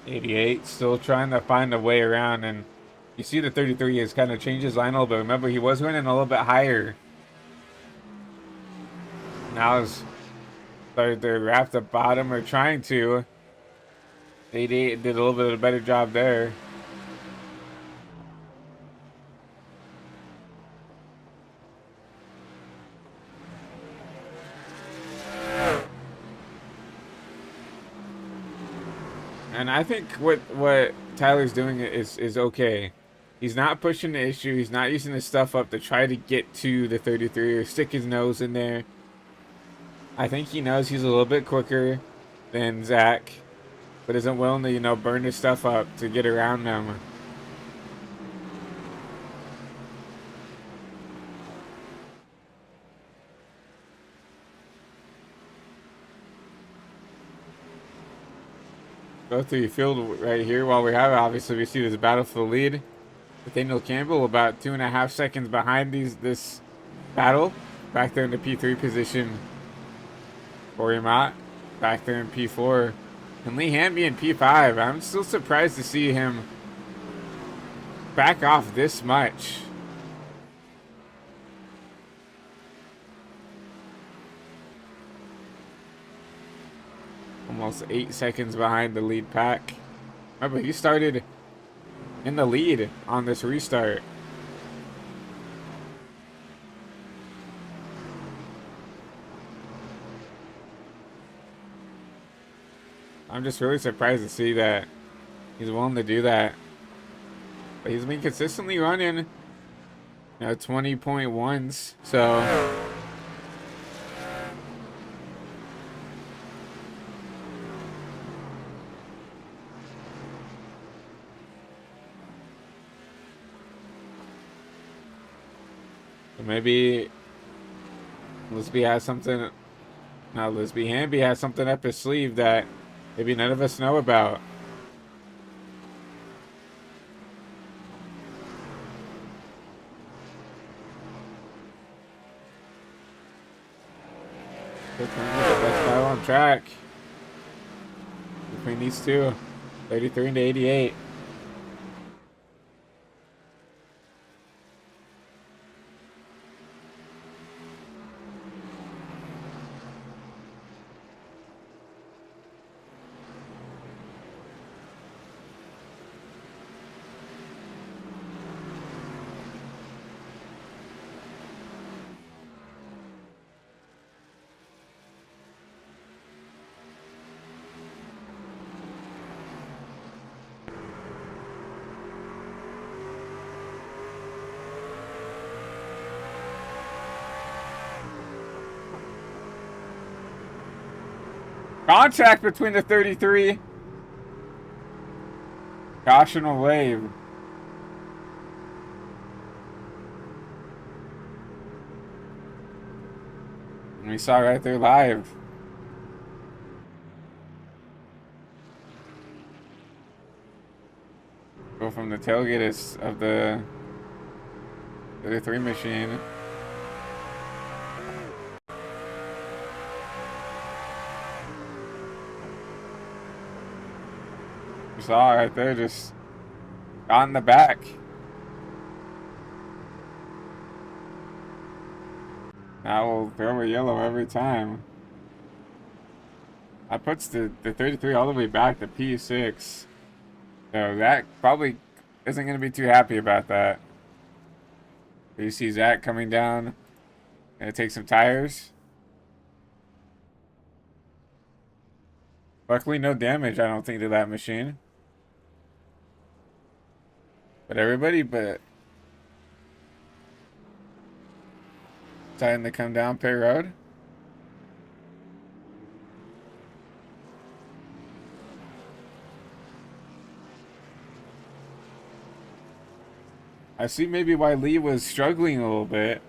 '88 still trying to find a way around, and you see the 33 has kind of changed his line a little bit. Remember, he was running a little bit higher. Now he's started to wrap the bottom, or trying to. 88 did a little bit of a better job there. And I think what Tyler's doing is okay. He's not pushing the issue. He's not using his stuff up to try to get to the 33 or stick his nose in there. I think he knows he's a little bit quicker than Zach, but isn't willing to, you know, burn his stuff up to get around them. Go through your field right here while we have it. Obviously, we see this battle for the lead. Nathaniel Campbell about 2.5 seconds behind this battle. Back there in the P3 position. Corey Mott back there in P4. And Lee Hamby in P5. I'm still surprised to see him back off this much. Almost 8 seconds behind the lead pack. Remember, he started in the lead on this restart. I'm just really surprised to see that he's willing to do that. But he's been consistently running, you know, 20.1s. So maybe Lisby has something. Now Lisby Hamby has something up his sleeve that maybe none of us know about. Best battle on track between these two, 33 and 88. Contact between the 33. Caution wave. We saw right there live. Go from the tailgate of the 33 machine. You saw right there, just got in the back. Now we'll throw a yellow every time. That puts the 33 all the way back to P6. So Zach probably isn't going to be too happy about that. You see Zach coming down. Gonna take some tires. Luckily no damage, I don't think, to that machine. But everybody but deciding to come down Pay Road. I see maybe why Lee was struggling a little bit.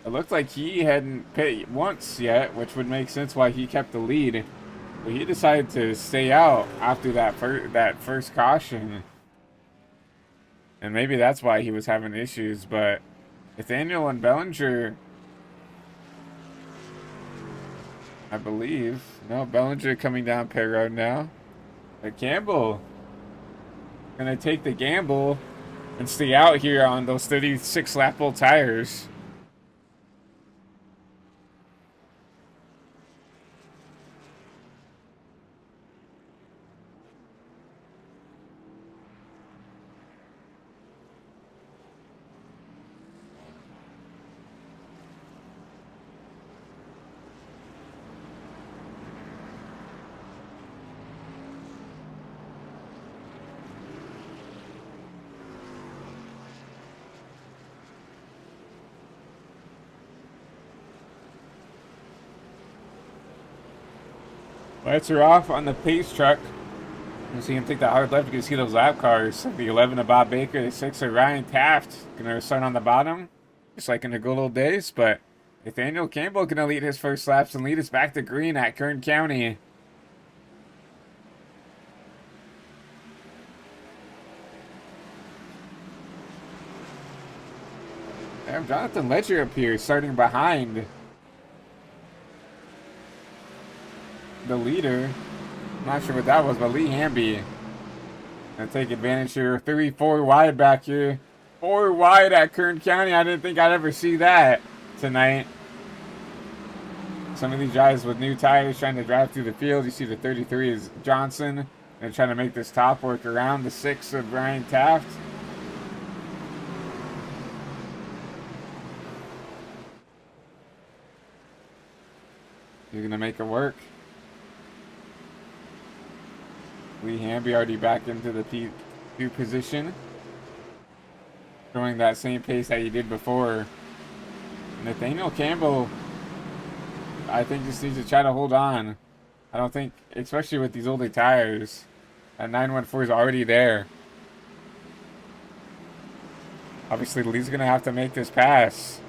It looked like he hadn't paid once yet, which would make sense why he kept the lead. But he decided to stay out after that first caution. And maybe that's why he was having issues. But Nathaniel and Bellinger, I believe. No, Bellinger coming down Pay Road now. But Campbell gonna take the gamble and stay out here on those 36 lap old tires. Lights are off on the pace truck. You see him take that hard left. You can see those lap cars. The 11 of Bob Baker, the 6 of Ryan Taft. Gonna start on the bottom, just like in the good old days. But Nathaniel Campbell gonna lead his first laps and lead us back to green at Kern County. I have Jonathan Ledger up here, starting behind the leader. I'm not sure what that was, but Lee Hamby gonna take advantage here. 3-4 wide back here. 4 wide at Kern County. I didn't think I'd ever see that tonight. Some of these guys with new tires trying to drive through the field. You see the 33 is Johnson. They're trying to make this top work around the 6 of Ryan Taft. You're gonna make it work. Lee Hamby already back into the P2 position, showing that same pace that he did before. Nathaniel Campbell, I think, just needs to try to hold on. I don't think, especially with these older tires, that 914 is already there. Obviously, Lee's going to have to make this pass.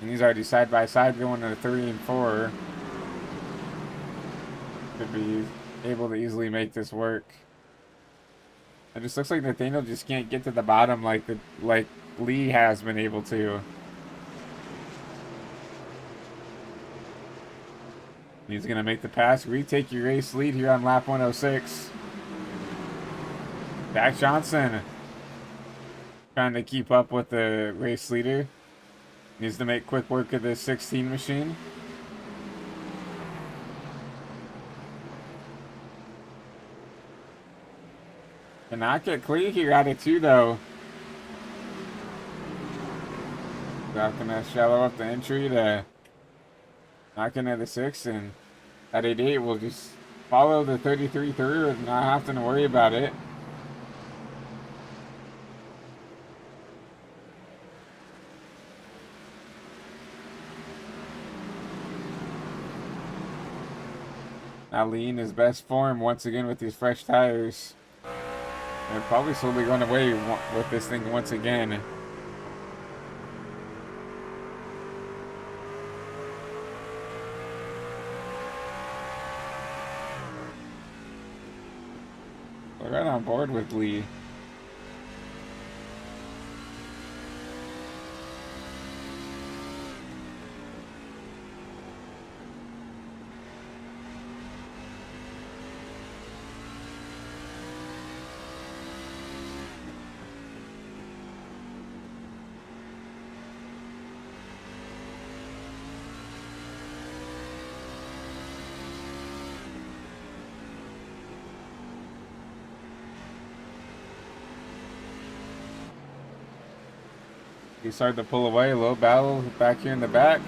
And he's already side by side going to 3 and 4. Could be able to easily make this work. It just looks like Nathaniel just can't get to the bottom like Lee has been able to. He's going to make the pass, retake your race lead here on lap 106. Jack Johnson trying to keep up with the race leader. Needs to make quick work of this 16 machine. Cannot get clear here out of 2 though. Not gonna shallow up the entry to knock into the 6, and at 88 we'll just follow the 33 through and not having to worry about it. Now Lee in his best form once again with these fresh tires. They're probably slowly going away with this thing once again. We're right on board with Lee. He started to pull away, a little battle back here in the back.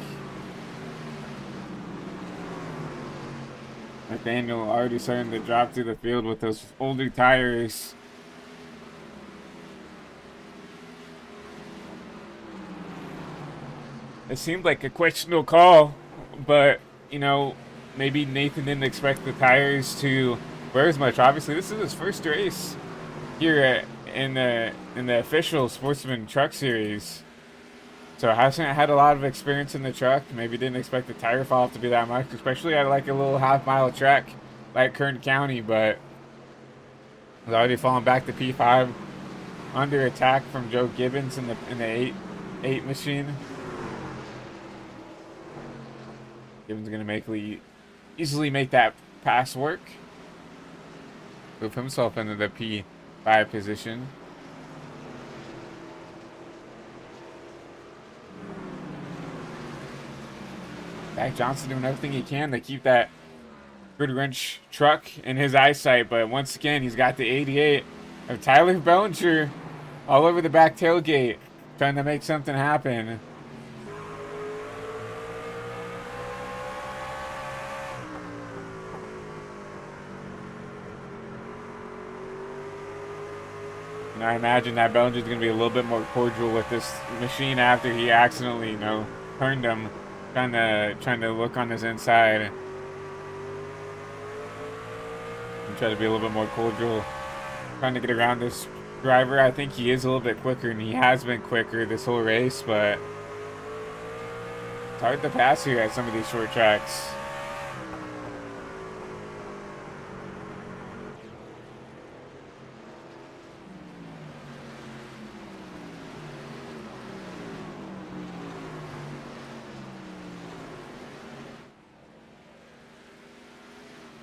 Nathaniel already starting to drop through the field with those older tires. It seemed like a questionable call, but, you know, maybe Nathan didn't expect the tires to wear as much. Obviously, this is his first race here in the official Sportsman Truck Series. So hasn't had a lot of experience in the truck. Maybe didn't expect the tire fall off to be that much, especially at like a little half-mile track like Kern County, but was already falling back to P5 under attack from Joe Gibbons in the 8 machine. Gibbons gonna easily make that pass work. Move himself into the P5 position. Jack Johnson doing everything he can to keep that good wrench truck in his eyesight, but once again, he's got the 88 of Tyler Bellinger all over the back tailgate, trying to make something happen. And I imagine that Bellinger's going to be a little bit more cordial with this machine after he accidentally, turned him. Trying to look on his inside and try to be a little bit more cordial. Trying to get around this driver. I think he is a little bit quicker, and he has been quicker this whole race, but it's hard to pass here at some of these short tracks.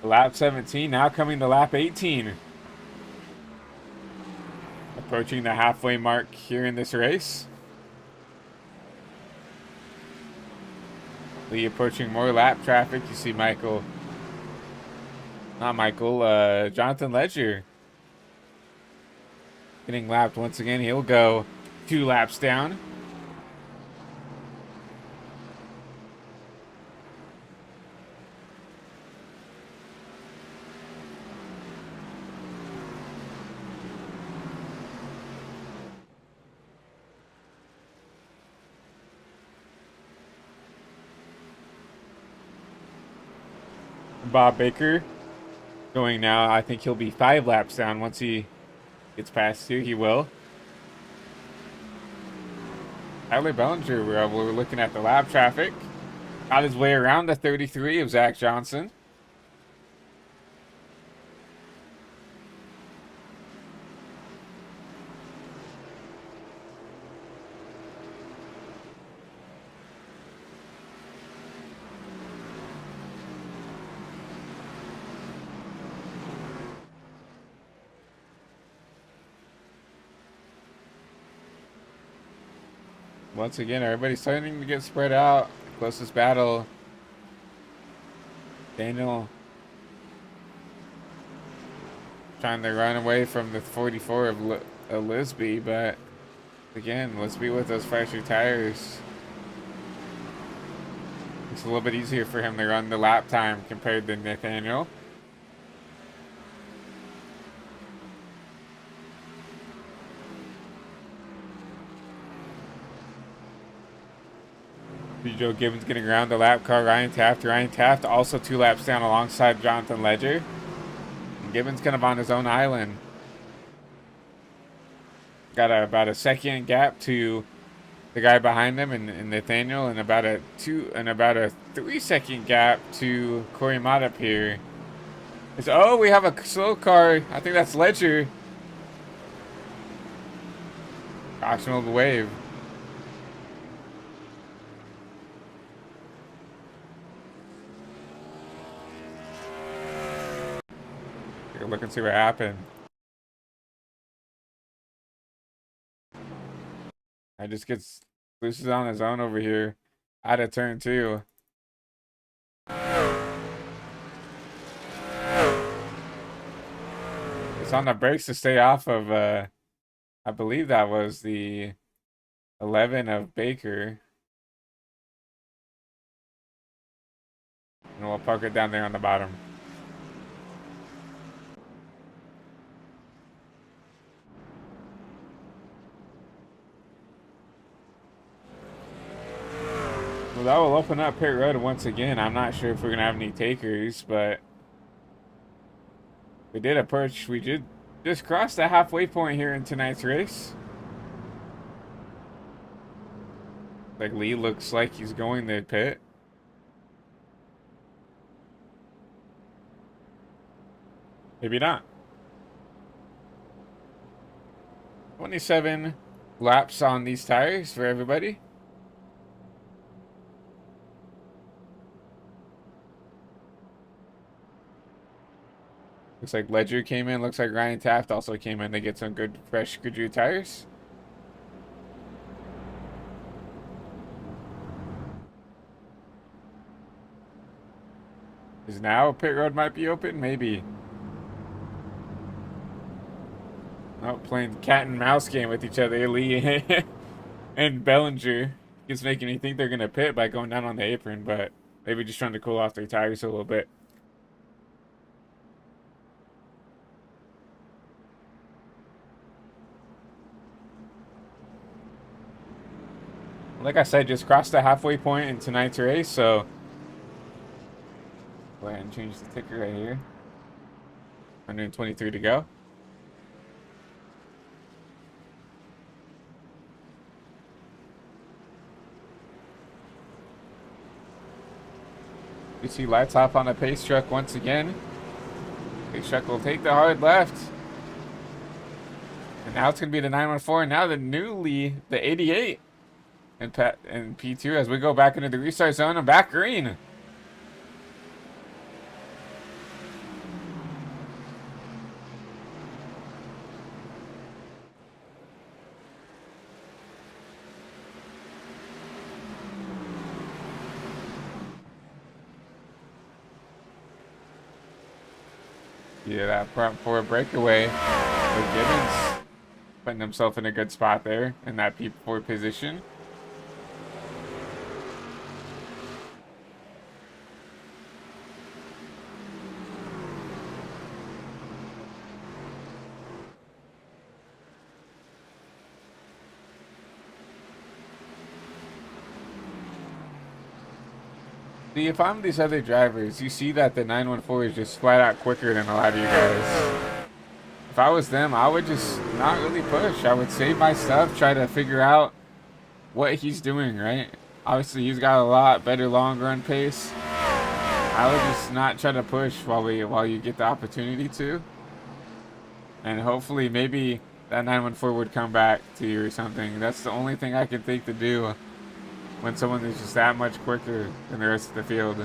Lap 17, now coming to lap 18. Approaching the halfway mark here in this race. Lee approaching more lap traffic. You see Jonathan Ledger getting lapped once again. He'll go 2 laps down. Bob Baker going now. I think he'll be 5 laps down once he gets past here. He will. Tyler Bellinger, we're looking at the lap traffic. Got his way around the 33 of Zach Johnson. Once again, everybody's starting to get spread out. Closest battle. Daniel trying to run away from the 44 of Lisby, but again, Lisby with those fresher tires. It's a little bit easier for him to run the lap time compared to Nathaniel. Joe Gibbons getting around the lap car. Ryan Taft also 2 laps down alongside Jonathan Ledger. And Gibbons kind of on his own island. Got about a second gap to the guy behind him and Nathaniel, and about a 3-second gap to Corey Mott up here. We have a slow car. I think that's Ledger. Optional wave. Look and see what happened. I just gets looses on his own over here. Out of turn 2. It's on the brakes to stay off of I believe that was the 11 of Baker. And we'll park it down there on the bottom. Well, that will open up pit road once again. I'm not sure if we're going to have any takers, but we did approach. We did just cross the halfway point here in tonight's race. Like Lee looks like he's going to pit. Maybe not. 27 laps on these tires for everybody. Looks like Ledger came in. Looks like Ryan Taft also came in to get some good, fresh Goodyear tires. Is now pit road might be open? Maybe. Oh, playing cat and mouse game with each other. Lee and Bellinger. It's making me think they're going to pit by going down on the apron, but maybe just trying to cool off their tires a little bit. Like I said, just crossed the halfway point in tonight's race, so go ahead and change the ticker right here. 123 to go. We see lights off on the pace truck once again. Pace truck will take the hard left. And now it's going to be the 914. Now the new Lee, the 88. And P2 as we go back into the restart zone and back green. Yeah, that front 4 breakaway with Gibbons putting himself in a good spot there in that P4 position. See, if I'm these other drivers, you see that the 914 is just flat out quicker than a lot of you guys. If I was them, I would just not really push. I would save my stuff, try to figure out what he's doing, right? Obviously, he's got a lot better long run pace. I would just not try to push while you get the opportunity to. And hopefully, maybe that 914 would come back to you or something. That's the only thing I can think to do when someone is just that much quicker than the rest of the field.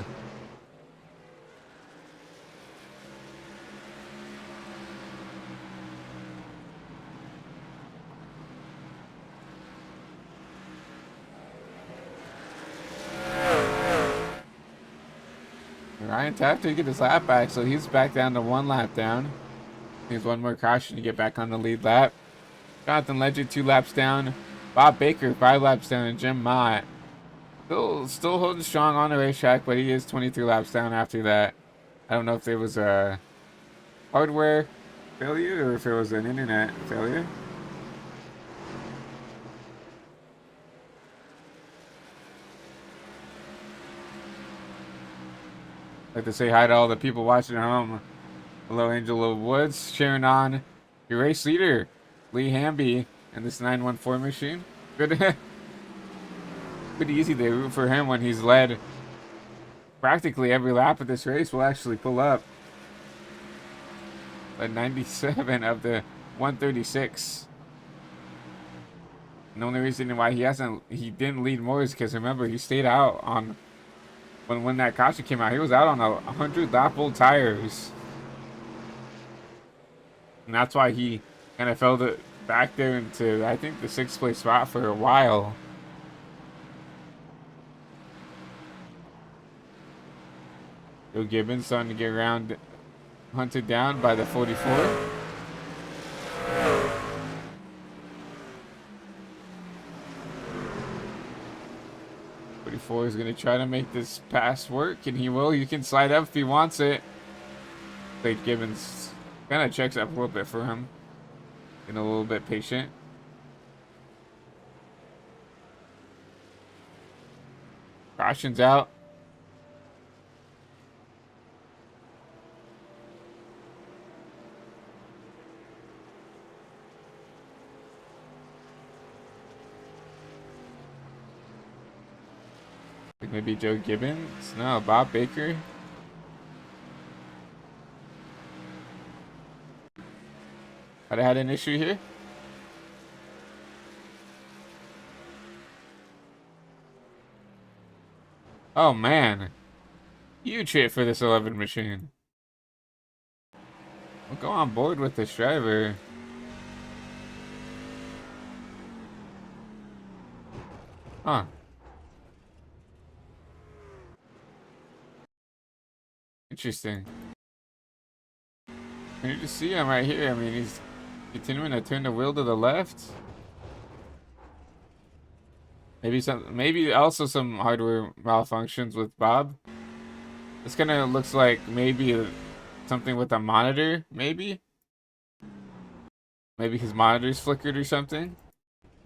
Ryan Taft did get his lap back, so he's back down to 1 lap down. Needs one more caution to get back on the lead lap. Jonathan Ledger 2 laps down. Bob Baker 5 laps down, and Jim Mott still holding strong on the racetrack, but he is 23 laps down after that. I don't know if there was a hardware failure or if it was an internet failure. I'd like to say hi to all the people watching at home. Hello, Angel of Woods, cheering on your race leader, Lee Hamby, and this 914 machine. Good, pretty easy to root for him when he's led practically every lap of this race. Will actually pull up at 97 of the 136. And the only reason why he didn't lead more is because remember he stayed out on when that caution came out. He was out on 100 lap old tires. And that's why he kind of fell back there into, I think, the 6th place spot for a while. Joe Gibbons starting to get hunted down by the 44. Is going to try to make this pass work, and he will. You can slide up if he wants it. Blake Gibbons kind of checks up a little bit for him. Getting a little bit patient. Caution's out. Maybe Joe Gibbons? No, Bob Baker. Might have had an issue here. Oh man. Huge hit for this 11 machine. I'll go on board with this driver. Huh. Interesting. Can you just see him right here? I mean, he's continuing to turn the wheel to the left. Maybe also some hardware malfunctions with Bob. This kind of looks like maybe something with a monitor, maybe his monitor's flickered or something.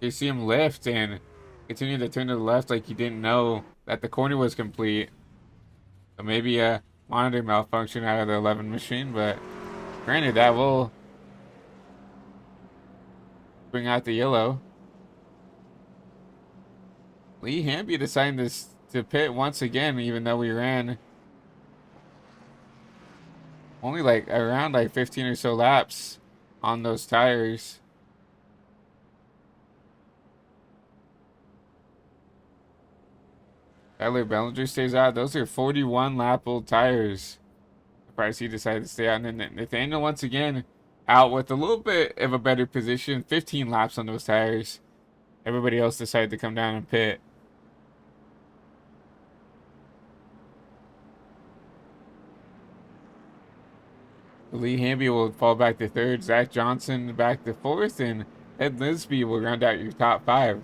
You see him lift and continue to turn to the left like he didn't know that the corner was complete. So maybe a monitor malfunction out of the 11 machine, but granted, that will bring out the yellow. Lee Hamby deciding to pit once again, even though we ran only around 15 or so laps on those tires. Tyler Bellinger stays out. Those are 41 lap old tires. Surprised he decided to stay out. And then Nathaniel once again out with a little bit of a better position. 15 laps on those tires. Everybody else decided to come down and pit. Lee Hamby will fall back to 3rd. Zach Johnson back to 4th. And Ed Lisby will round out your top 5.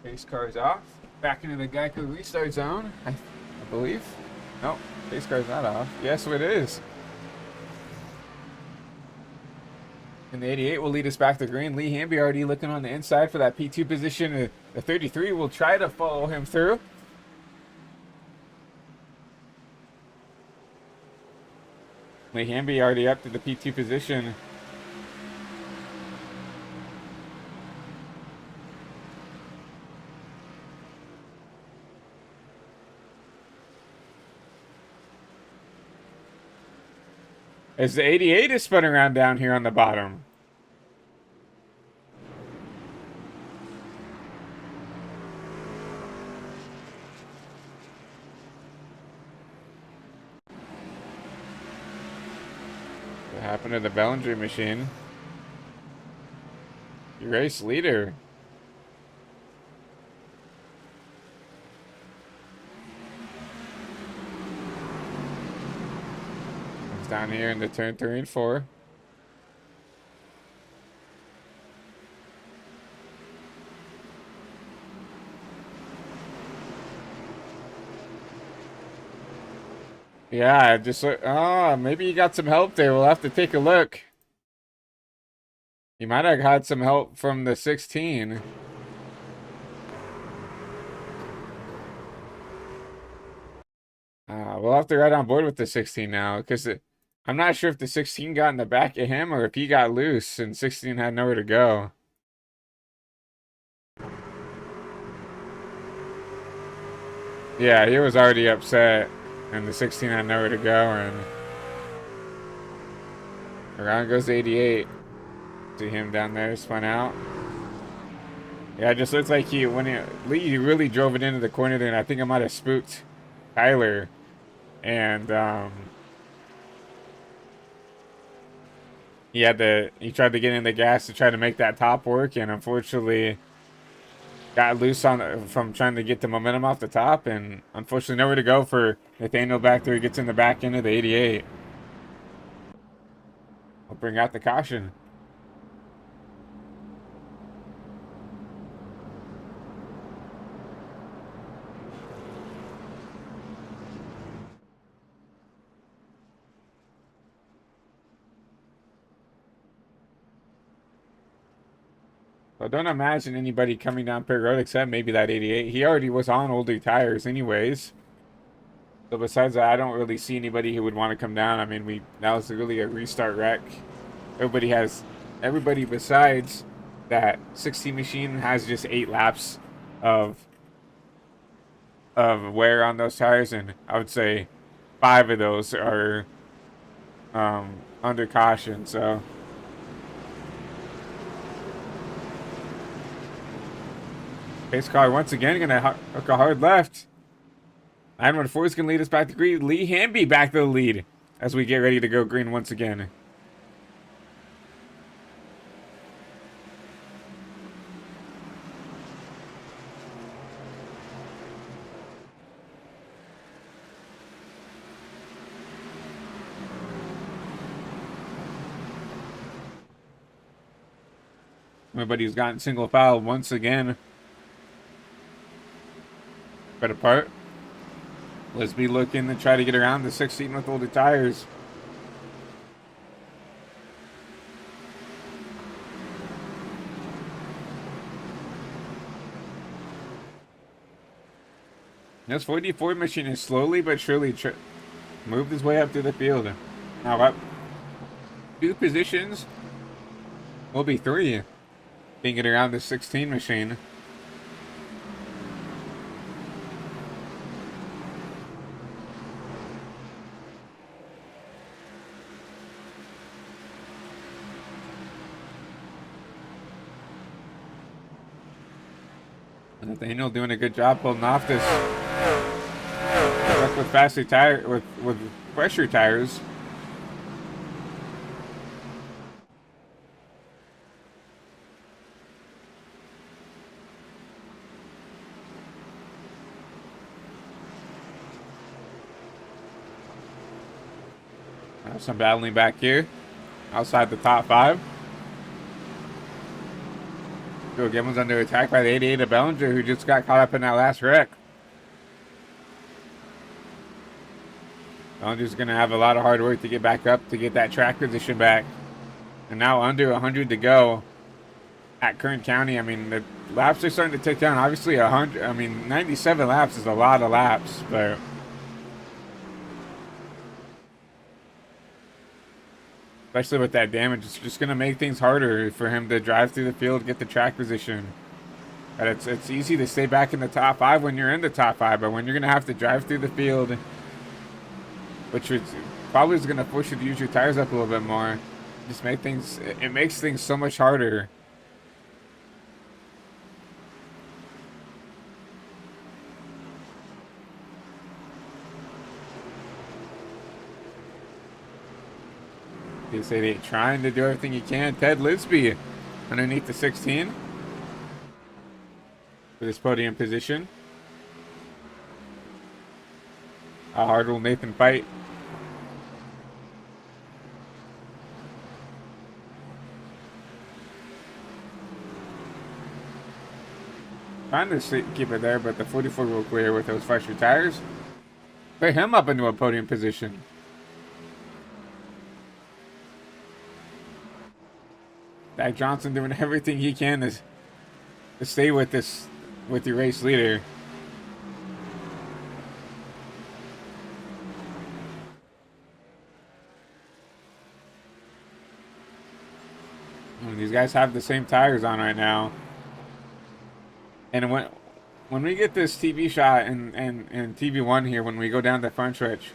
Pace car's off. Back into the Geico restart zone, I believe. Nope, pace car's not off. Yes, it is. And the 88 will lead us back to green. Lee Hamby already looking on the inside for that P2 position. The 33 will try to follow him through. Lee Hamby already up to the P2 position. As the 88 is spun around down here on the bottom. What happened to the Bellinger machine? Your race leader. Down here in the turn 3 and 4. Yeah, just look. Oh, maybe you got some help there. We'll have to take a look. You might have had some help from the 16. We'll have to ride on board with the 16 now, because I'm not sure if the 16 got in the back of him or if he got loose and 16 had nowhere to go. Yeah, he was already upset and the 16 had nowhere to go, and around goes the 88. See him down there spun out. Yeah, it just looks like Lee really drove it into the corner there, and I think I might have spooked Tyler. And he tried to get in the gas to try to make that top work, and unfortunately got loose from trying to get the momentum off the top, and unfortunately nowhere to go for Nathaniel back there. He gets in the back end of the 88. I'll bring out the caution. I don't imagine anybody coming down pit road except maybe that 88. He already was on older tires anyways. So besides that, I don't really see anybody who would want to come down. I mean, that was really a restart wreck. Everybody besides that 16 machine has just 8 laps of wear on those tires, and I would say 5 of those are under caution. So pace car once again gonna hook a hard left. 914 is gonna lead us back to green. Lee Hamby back to the lead as we get ready to go green once again. Everybody's gotten single file once again. But apart. Let's be looking to try to get around the 16 with older tires. This 44 machine is slowly but surely moved his way up through the field. Now up 2 positions will be 3 being it around the 16 machine. Nathaniel doing a good job pulling off this truck with faster tire with fresher tires. Some battling back here outside the top 5. Joe Gibbons under attack by the 88 of Bellinger, who just got caught up in that last wreck. Bellinger's going to have a lot of hard work to get back up to get that track position back. And now under 100 to go at Kern County. I mean, the laps are starting to tick down. Obviously, 100. I mean, 97 laps is a lot of laps, but especially with that damage, it's just going to make things harder for him to drive through the field, get the track position. But it's easy to stay back in the top 5 when you're in the top 5, but when you're going to have to drive through the field, which is probably is going to force you to use your tires up a little bit more, just make things, it makes things so much harder. They say they're trying to do everything you can. Ted Lisby underneath the 16 for this podium position. How hard will Nathan fight? Trying to keep it there, but the 44 will clear with those fresher tires. Put him up into a podium position. Zach Johnson doing everything he can to stay with your race leader. And these guys have the same tires on right now. And when we get this TV shot and TV1 here, when we go down the front stretch,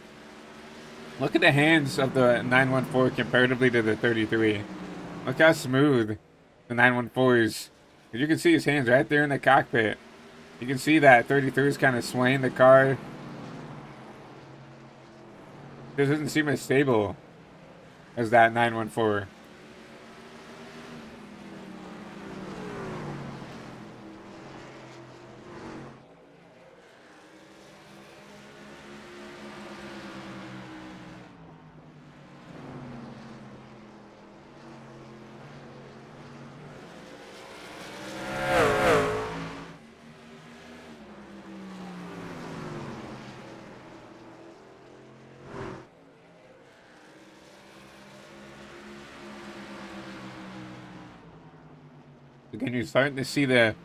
look at the hands of the 914 comparatively to the 33. Look how smooth the 914 is. You can see his hands right there in the cockpit. You can see that 33 is kind of swaying the car. It doesn't seem as stable as that 914. Again, you're starting to see the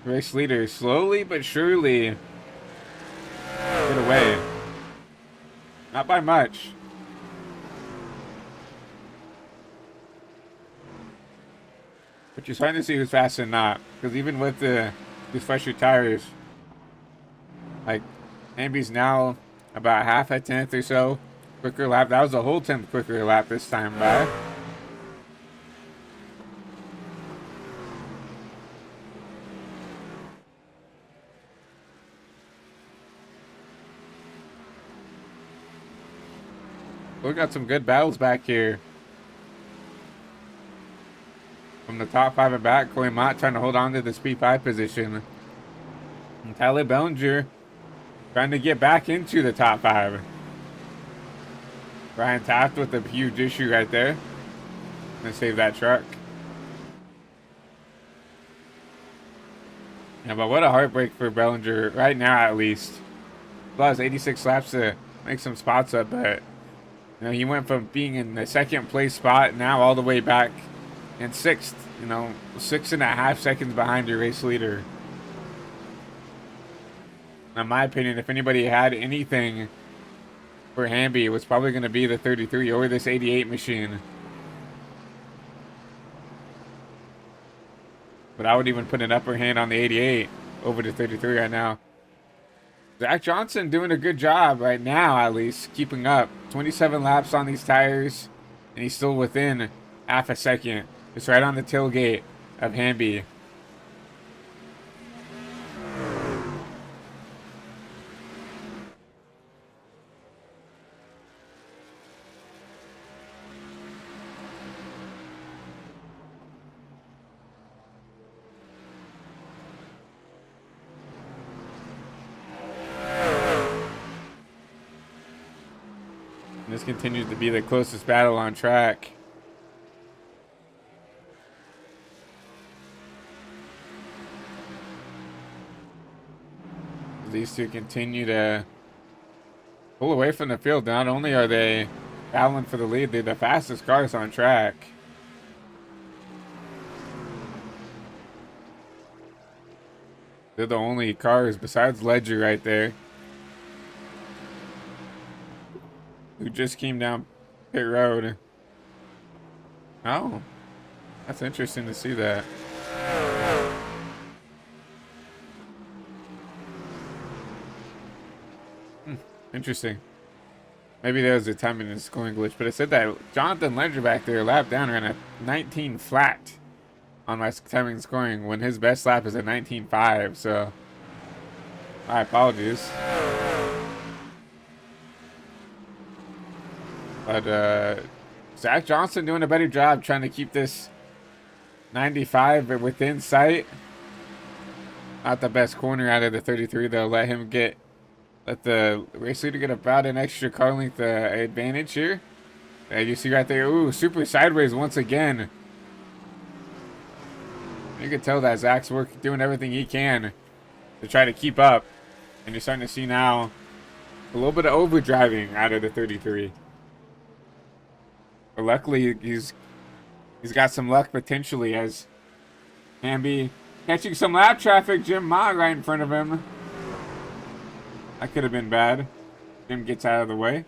race leader slowly but surely get away. Not by much. But you're starting to see who's fast and not. Because even with these fresher tires, like Hamby's now about half a tenth or so quicker lap. That was a whole tenth quicker lap this time by. We got some good battles back here. From the top 5 and back, Corey Mott trying to hold on to this P5 position. And Tyler Bellinger trying to get back into the top 5. Ryan Taft with a huge issue right there. Gonna save that truck. Yeah, but what a heartbreak for Bellinger right now, at least. Lost 86 laps to make some spots up, but you know, he went from being in the second place spot now all the way back in 6th. You know, 6.5 seconds behind your race leader. In my opinion, if anybody had anything for Hamby, it was probably going to be the 33 or this 88 machine. But I would even put an upper hand on the 88 over the 33 right now. Zach Johnson doing a good job right now, at least, keeping up. 27 laps on these tires, and he's still within half a second. It's right on the tailgate of Hamby. This continues to be the closest battle on track. these two continue to pull away from the field. Not only are they battling for the lead, they're the fastest cars on track. They're the only cars besides Ledger right there who just came down pit road. Oh, that's interesting to see that. Interesting. Maybe there was a timing and scoring glitch, but it said that Jonathan Ledger back there, lap down, ran a 19 flat on my timing and scoring when his best lap is a 19.5. So, my apologies. But Zach Johnson doing a better job trying to keep this 95 within sight. Not the best corner out of the 33 though. Let the race leader get about an extra car length advantage here. You see right there, ooh, super sideways once again. You can tell that Zach's doing everything he can to try to keep up. And you're starting to see now a little bit of overdriving out of the 33. But luckily, he's got some luck potentially as Hamby catching some lap traffic. Jim Ma right in front of him. That could have been bad. Jim gets out of the way.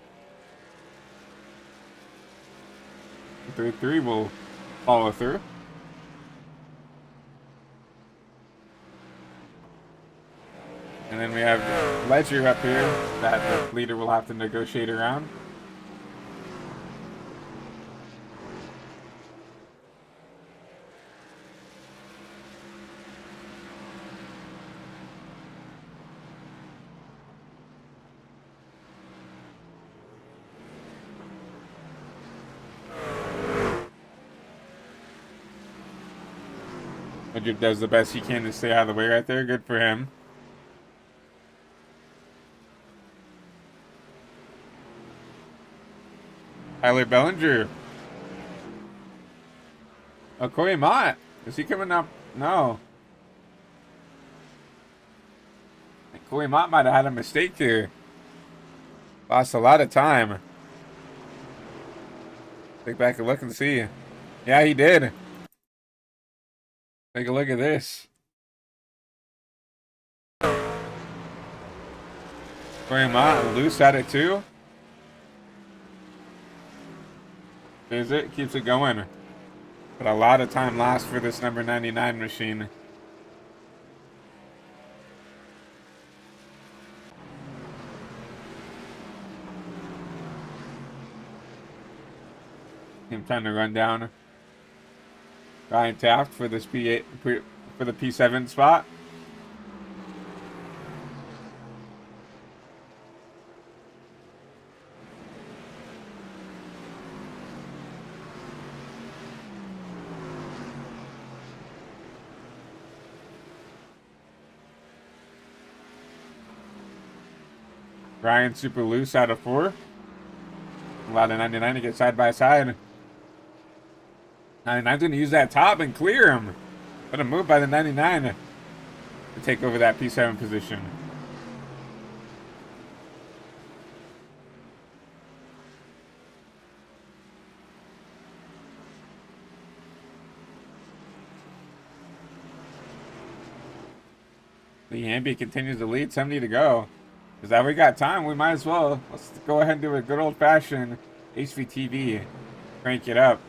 The 33 will follow through. And then we have Ledger up here that the leader will have to negotiate around. Ledger does the best he can to stay out of the way right there. Good for him. Tyler Bellinger. Oh, Corey Mott. Is he coming up? No. Corey Mott might have had a mistake here. Lost a lot of time. Take back a look and see. Yeah, he did. Take a look at this. Corey Mott loose at it too. Is it? Keeps it going. But a lot of time lost for this number 99 machine. Him trying to run down Ryan Taft for this P8 for the P7 spot. Ryan super loose out of 4. A lot of 99 to get side by side. 99's going to use that top and clear him. What a move by the 99 to take over that P7 position. Lee Hamby continues to lead. 70 to go. Because that we got time, we might as well. Let's go ahead and do a good old-fashioned HVTV. Crank it up.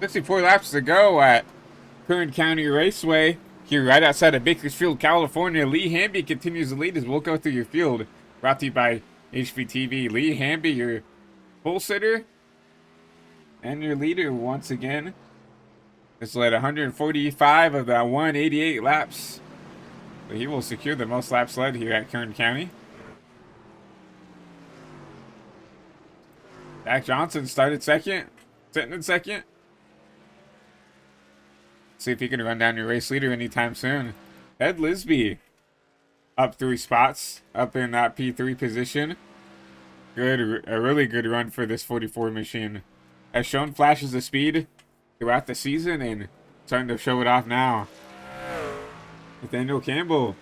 64 laps to go at Kern County Raceway. Here right outside of Bakersfield, California. Lee Hamby continues the lead as we'll go through your field. Brought to you by HVTV. Lee Hamby, your pole sitter and your leader once again. This led 145 of the 188 laps. But he will secure the most laps led here at Kern County. Zach Johnson started second, sitting in second. See if he can run down your race leader anytime soon. Ed Lisby up 3 spots, up in that P3 position. A really good run for this 44 machine. Has shown flashes of speed throughout the season and starting to show it off now. Nathaniel Campbell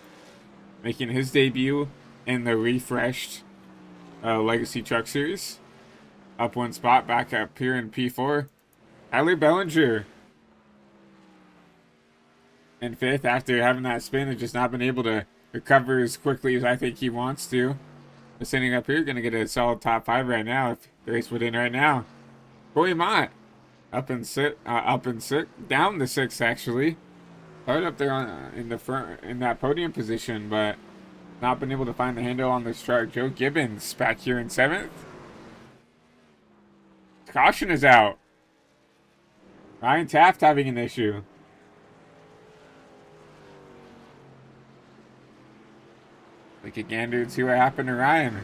making his debut in the refreshed Legacy Truck Series. Up 1 spot, back up here in P4. Tyler Bellinger in 5th after having that spin and just not been able to recover as quickly as I think he wants to. But sitting up here, going to get a solid top 5 right now if the race would end right now. Corey Mott up in 6, down to 6th actually. Started up there in the front in that podium position, but not been able to find the handle on this truck. Joe Gibbons back here in 7th. Caution is out. Ryan Taft having an issue. Like a gander and see what happened to Ryan.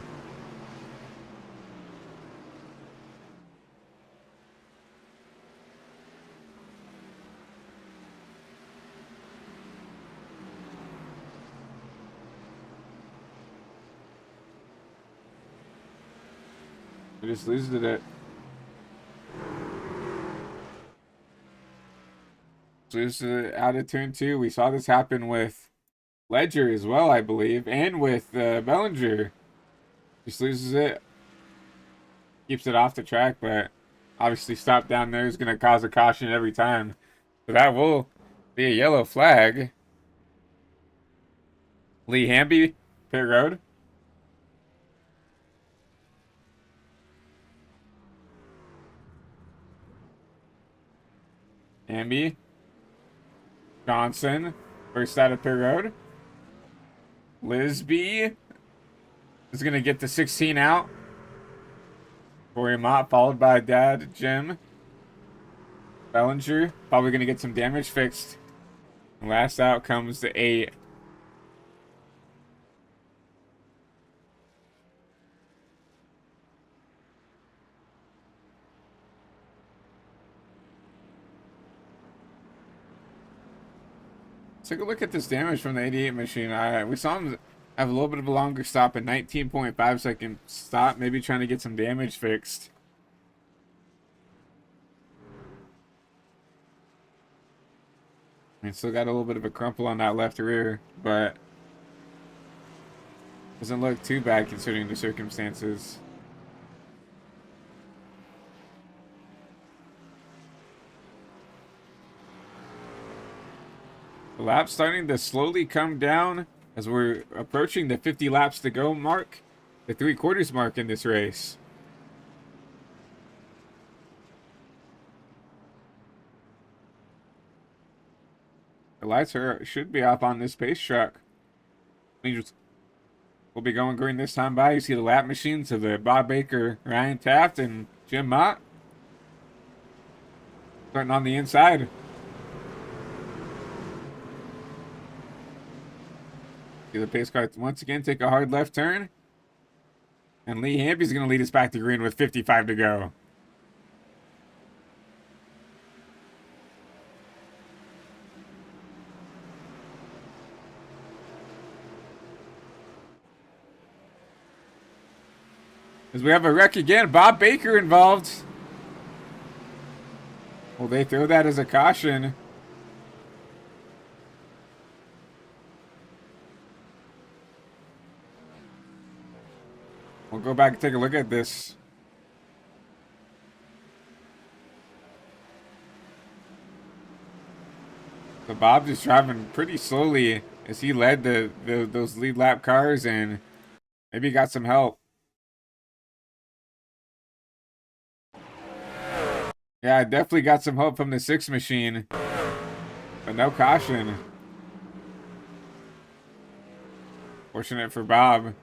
He just loses it. Loses it out of turn 2. We saw this happen with Ledger as well, I believe, and with Bellinger. Just loses it. Keeps it off the track, but obviously stop down there is going to cause a caution every time. So that will be a yellow flag. Lee Hamby, pit road. Hamby. Johnson, first out of pit road. Lisby is going to get the 16 out. Corey Mott, followed by Dad Jim. Bellinger, probably going to get some damage fixed. And last out comes the 8. Take a look at this damage from the 88 machine. We saw him have a little bit of a longer stop, a 19.5 second stop, maybe trying to get some damage fixed. And still got a little bit of a crumple on that left rear, but doesn't look too bad considering the circumstances. The laps starting to slowly come down as we're approaching the 50 laps to go mark, the 3/4 mark in this race. The lights should be off on this pace truck. We'll be going green this time by. You see the lap machines of the Bob Baker, Ryan Taft, and Jim Mott. Starting on the inside. See the pace car once again take a hard left turn. And Lee Hamby's going to lead us back to green with 55 to go. As we have a wreck again, Bob Baker involved. Well, they throw that as a caution. We'll go back and take a look at this. So Bob just driving pretty slowly as he led those lead lap cars and maybe got some help. Yeah, I definitely got some hope from the 6 machine, but no caution. Fortunate for Bob.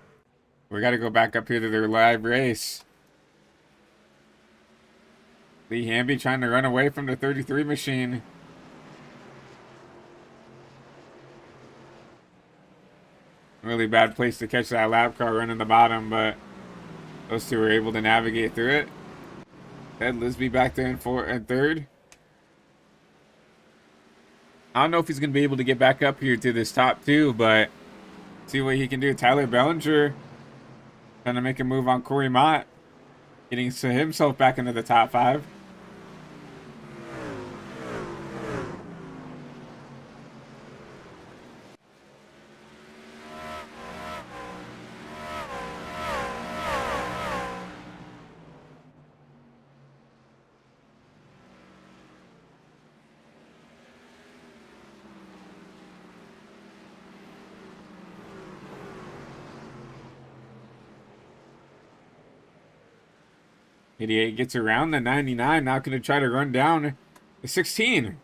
We got to go back up here to their live race. Lee Hamby trying to run away from the 33 machine. Really bad place to catch that lap car running the bottom, but those two were able to navigate through it. Ted Lisby back there in third. I don't know if he's going to be able to get back up here to this top 2, but see what he can do. Tyler Bellinger trying to make a move on Corey Mott, getting himself back into the top 5. 88 gets around the 99. Now going to try to run down the 16.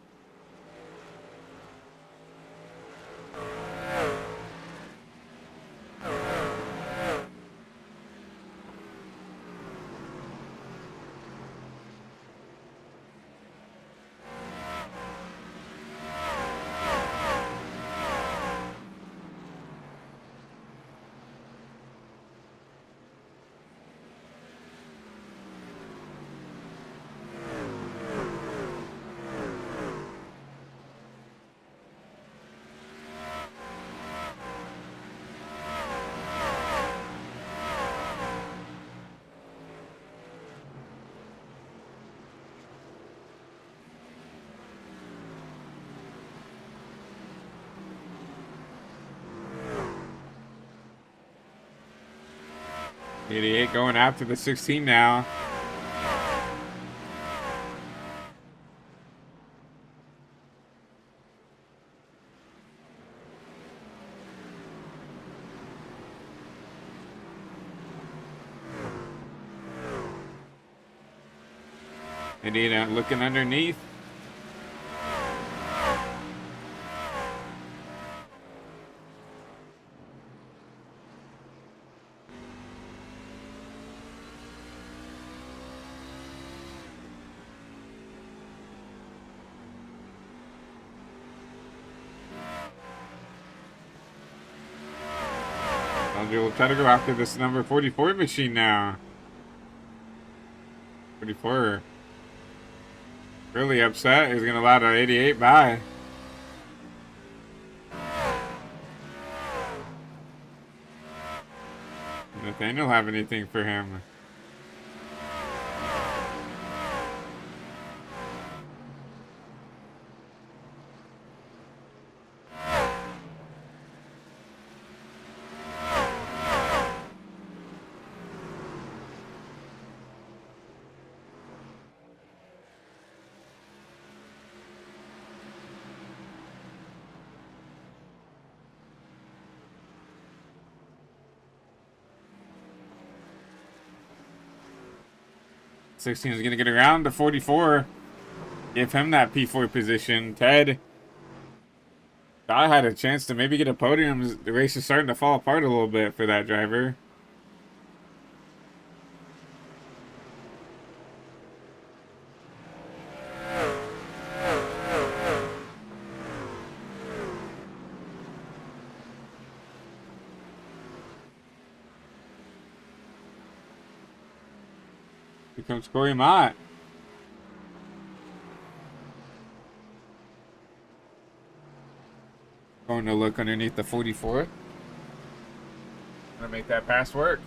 Idiot going after the 16 now. Idiot looking underneath. We'll try to go after this number 44 machine now. 44 really upset. He's going to allow the 88 by. Nathaniel have anything for him? Sixteen is going to get around to 44. Give him that P4 position. Ted, I had a chance to maybe get a podium. The race is starting to fall apart a little bit for that driver. Here comes Corey Mott. Going to look underneath the 44. Gonna make that pass work.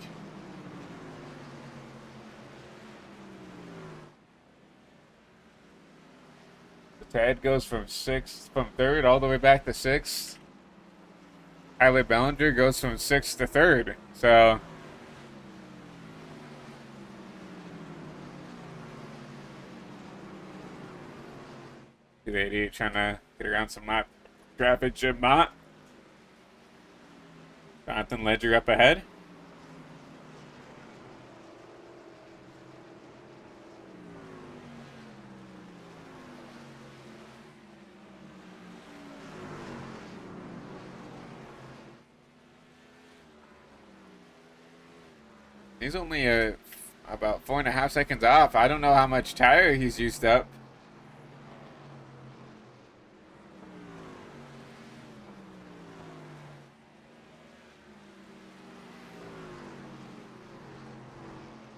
Ted goes from third all the way back to 6th. Tyler Bellinger goes from 6th to 3rd. So the 88 trying to get around some lap traffic. Jim Mott. Jonathan Ledger up ahead. He's only about 4.5 seconds off. I don't know how much tire he's used up.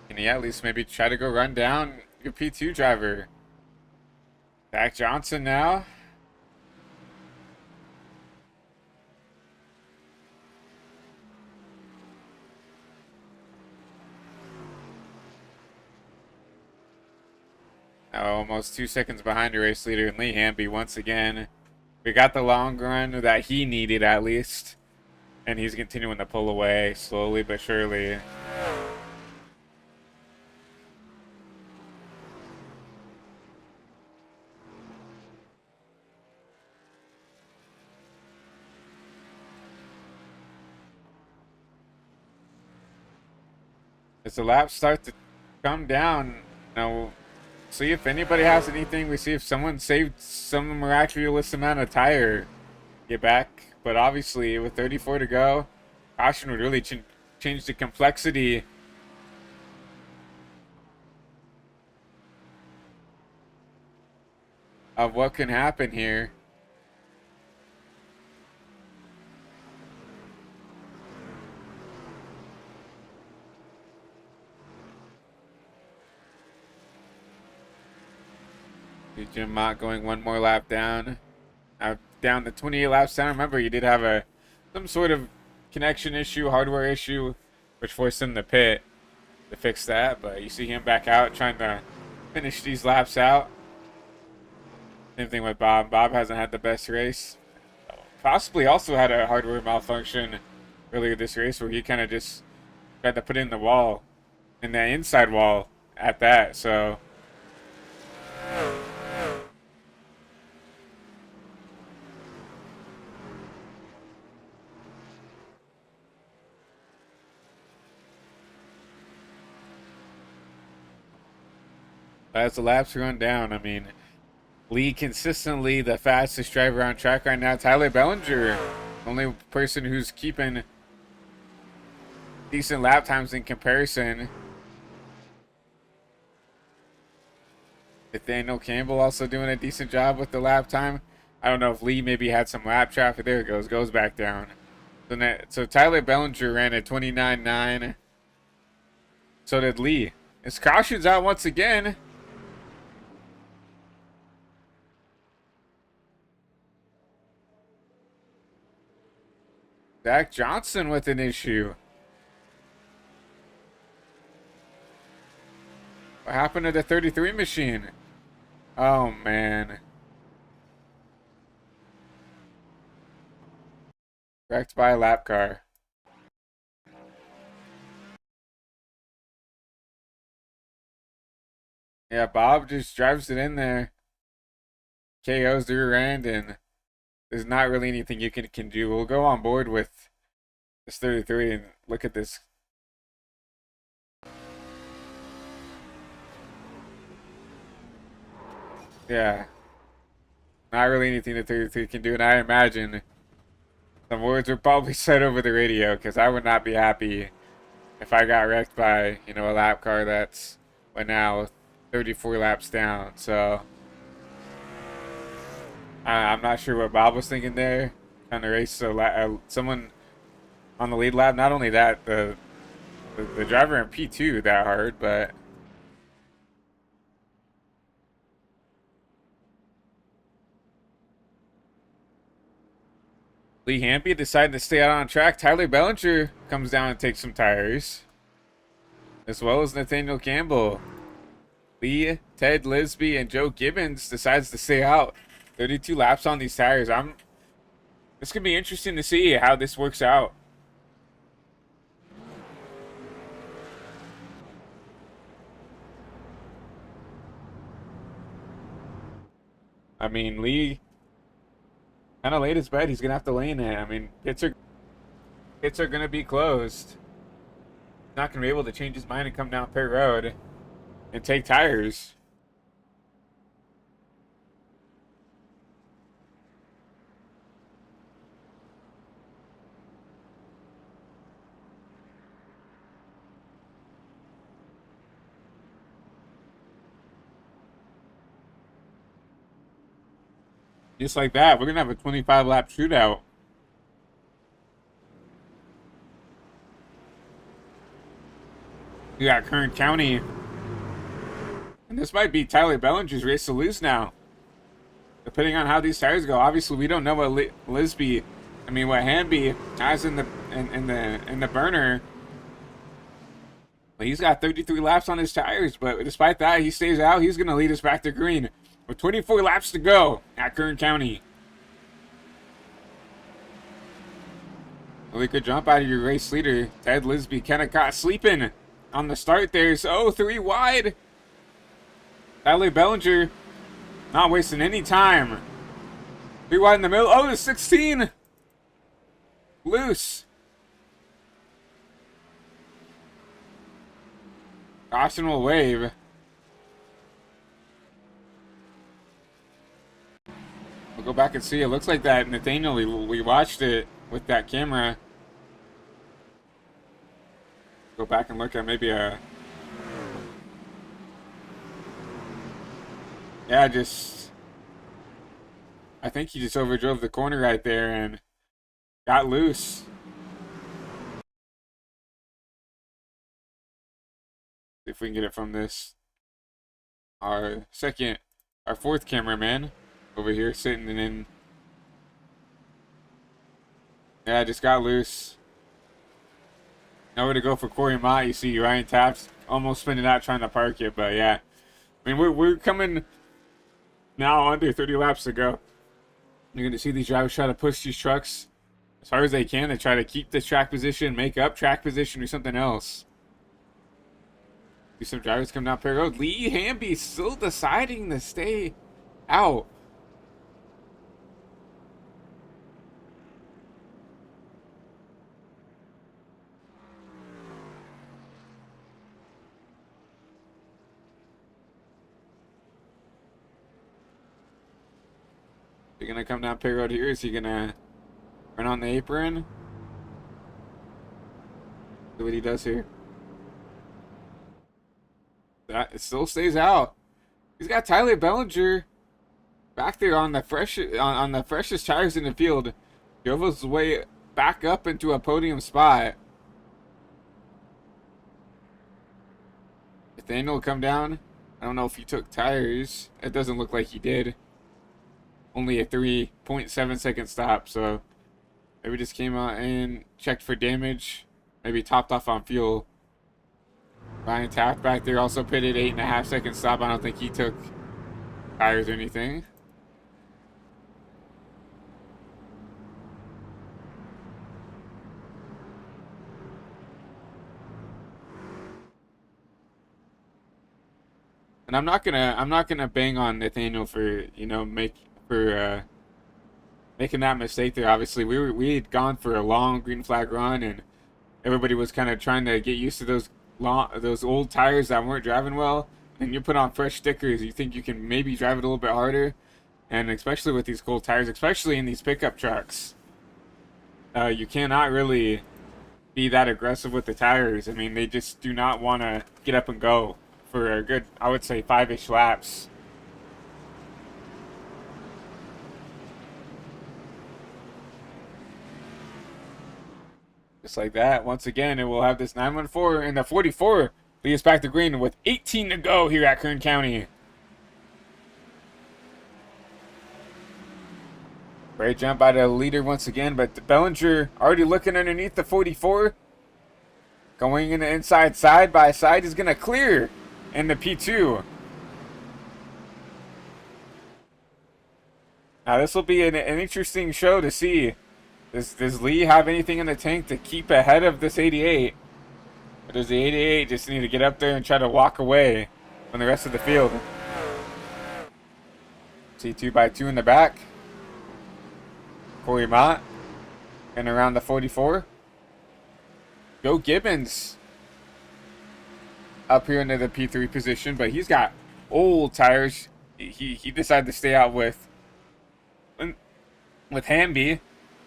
Can he at least maybe try to go run down your P2 driver? Zach Johnson now. Now almost 2 seconds behind your race leader, Lee Hamby once again. We got the long run that he needed at least. And he's continuing to pull away slowly but surely. As the laps start to come down, now see if anybody has anything. We see if someone saved some miraculous amount of tire. Get back. But obviously, with 34 to go, caution would really change the complexity of what can happen here. Jim Mott going one more lap down. Now down to 28 laps down. Remember, you did have some sort of connection issue, hardware issue, which forced him to pit to fix that. But you see him back out trying to finish these laps out. Same thing with Bob. Bob hasn't had the best race. Possibly also had a hardware malfunction earlier this race where he kind of just tried to put in the wall, in the inside wall at that. So as the laps run down, I mean, Lee consistently the fastest driver on track right now. Tyler Bellinger, only person who's keeping decent lap times in comparison. Nathaniel Campbell also doing a decent job with the lap time. I don't know if Lee maybe had some lap traffic. There it goes back down. So Tyler Bellinger ran at 29.9. So did Lee. His caution's out once again. Zach Johnson with an issue. What happened to the 33 machine? Oh, man. Wrecked by a lap car. Yeah, Bob just drives it in there. KO's the rear end, and there's not really anything you can do. We'll go on board with this 33 and look at this. Yeah. Not really anything the 33 can do, and I imagine some words were probably said over the radio, because I would not be happy if I got wrecked by, a lap car that's now 34 laps down. So I'm not sure what Bob was thinking there. Trying to race someone on the lead lap. Not only that, the driver in P2 that hard, but Lee Hamby decided to stay out on track. Tyler Bellinger comes down and takes some tires, as well as Nathaniel Campbell. Lee, Ted Lisby, and Joe Gibbons decides to stay out. 32 laps on these tires. It's gonna be interesting to see how this works out. I mean, Lee kind of laid his bet. He's gonna have to lane it. I mean, pits are gonna be closed. He's not gonna be able to change his mind and come down pit road and take tires. Just like that, we're going to have a 25-lap shootout. We got Kern County. And this might be Tyler Bellinger's race to lose now. Depending on how these tires go. Obviously, we don't know what what Hamby has in the burner. But he's got 33 laps on his tires, but despite that, he stays out. He's going to lead us back to green with 24 laps to go at Kern County. Really good jump out of your race leader, Ted Lisby. Kind of caught sleeping on the start there. So 3 wide. Tyler Bellinger not wasting any time. 3 wide in the middle. Oh, the 16. Loose. Caution will wave. We'll go back and see. It looks like that Nathaniel, we watched it with that camera. Go back and look at maybe a... Yeah, I think he just overdrove the corner right there and got loose. See if we can get it from this. Our fourth cameraman over here sitting in. Yeah, just got loose. Nowhere to go for Corey Mott. You see Ryan Taps almost spinning out trying to park it, but yeah. I mean, we're coming now under 30 laps to go. You're going to see these drivers try to push these trucks as hard as they can to try to keep this track position, make up track position, or something else. See some drivers come down pit road. Lee Hamby still deciding to stay out. Is he gonna come down pit road here? Is he gonna run on the apron? See what he does here. That it still stays out. He's got Tyler Bellinger back there on the freshest tires in the field. Drove his way back up into a podium spot. Nathaniel will come down. I don't know if he took tires. It doesn't look like he did. Only a 3.7 second stop, so maybe just came out and checked for damage. Maybe topped off on fuel. Ryan Taft back there also pitted 8.5 second stop. I don't think he took tires or anything. And I'm not gonna bang on Nathaniel for making that mistake there. Obviously, we had gone for a long green flag run, and everybody was kind of trying to get used to those old tires that weren't driving well. And you put on fresh stickers, you think you can maybe drive it a little bit harder, and especially with these cold tires, especially in these pickup trucks, you cannot really be that aggressive with the tires. I mean, they just do not want to get up and go for a good, I would say, 5-ish laps. Just like that. Once again, it will have this 914 and the 44 lead us back to green with 18 to go here at Kern County. Great jump by the leader once again, but Bellinger already looking underneath the 44. Going in the inside side by side is going to clear in the P2. Now this will be an interesting show to see. Does Lee have anything in the tank to keep ahead of this 88? Or does the 88 just need to get up there and try to walk away from the rest of the field? See 2x2 in the back. Corey Mott. And around the 44. Joe Gibbons up here into the P3 position, but he's got old tires. He decided to stay out with Hamby.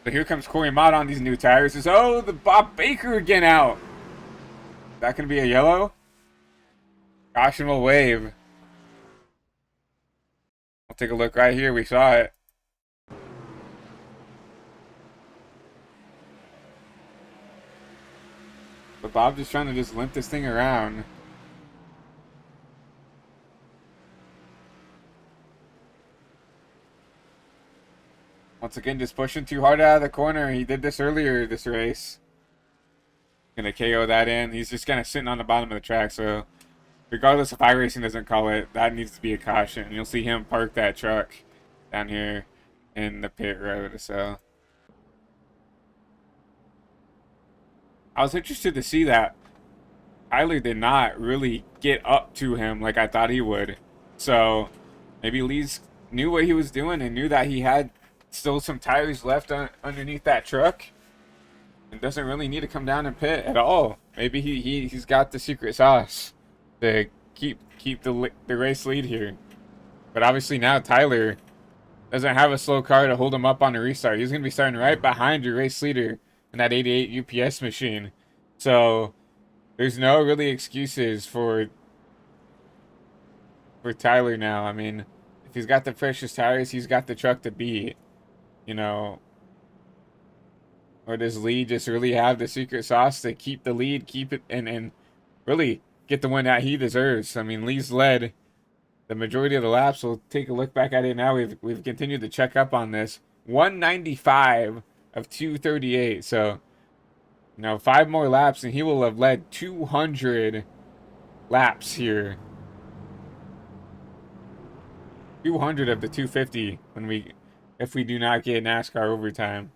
But here comes Corey Mott on these new tires. Oh, the Bob Baker again out. Is that going to be a yellow? Caution will wave. I'll take a look right here. We saw it. Bob just trying to just limp this thing around. Once again, just pushing too hard out of the corner. He did this earlier this race. Gonna KO that in. He's just kind of sitting on the bottom of the track, so regardless if iRacing doesn't call it, that needs to be a caution. You'll see him park that truck down here in the pit road. So I was interested to see that Tyler did not really get up to him like I thought he would. So maybe Lee's knew what he was doing and knew that he had still some tires left underneath that truck and doesn't really need to come down and pit at all. Maybe he's got the secret sauce to keep the race lead here. But obviously now Tyler doesn't have a slow car to hold him up on a restart. He's going to be starting right behind your race leader in that 88 UPS machine. So there's no really excuses for Tyler now. I mean, if he's got the freshest tires, he's got the truck to beat, you know. Or does Lee just really have the secret sauce to keep the lead, keep it, and really get the win that he deserves? I mean, Lee's led the majority of the laps. We'll take a look back at it now. We've continued to check up on this. 195 of 238. So, you know, 5 more laps and he will have led 200 laps here. 200 of the 250 if we do not get NASCAR overtime.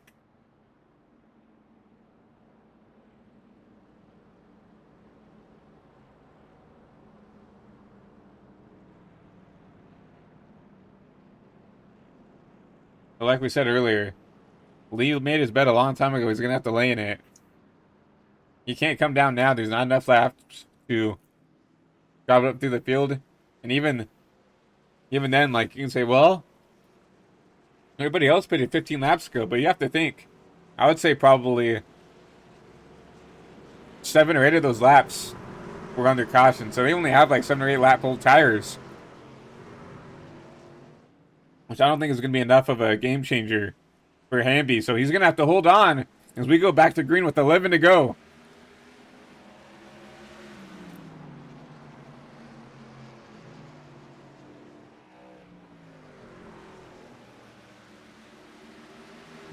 But like we said earlier, Lee made his bet a long time ago. He's going to have to lay in it. He can't come down now. There's not enough laps to drive it up through the field. And even then, like, you can say, well, everybody else pitted 15 laps ago. But you have to think, I would say probably 7 or 8 of those laps were under caution. So they only have like 7 or 8 lap old tires, which I don't think is going to be enough of a game changer for Hamby. So he's going to have to hold on as we go back to green with 11 to go.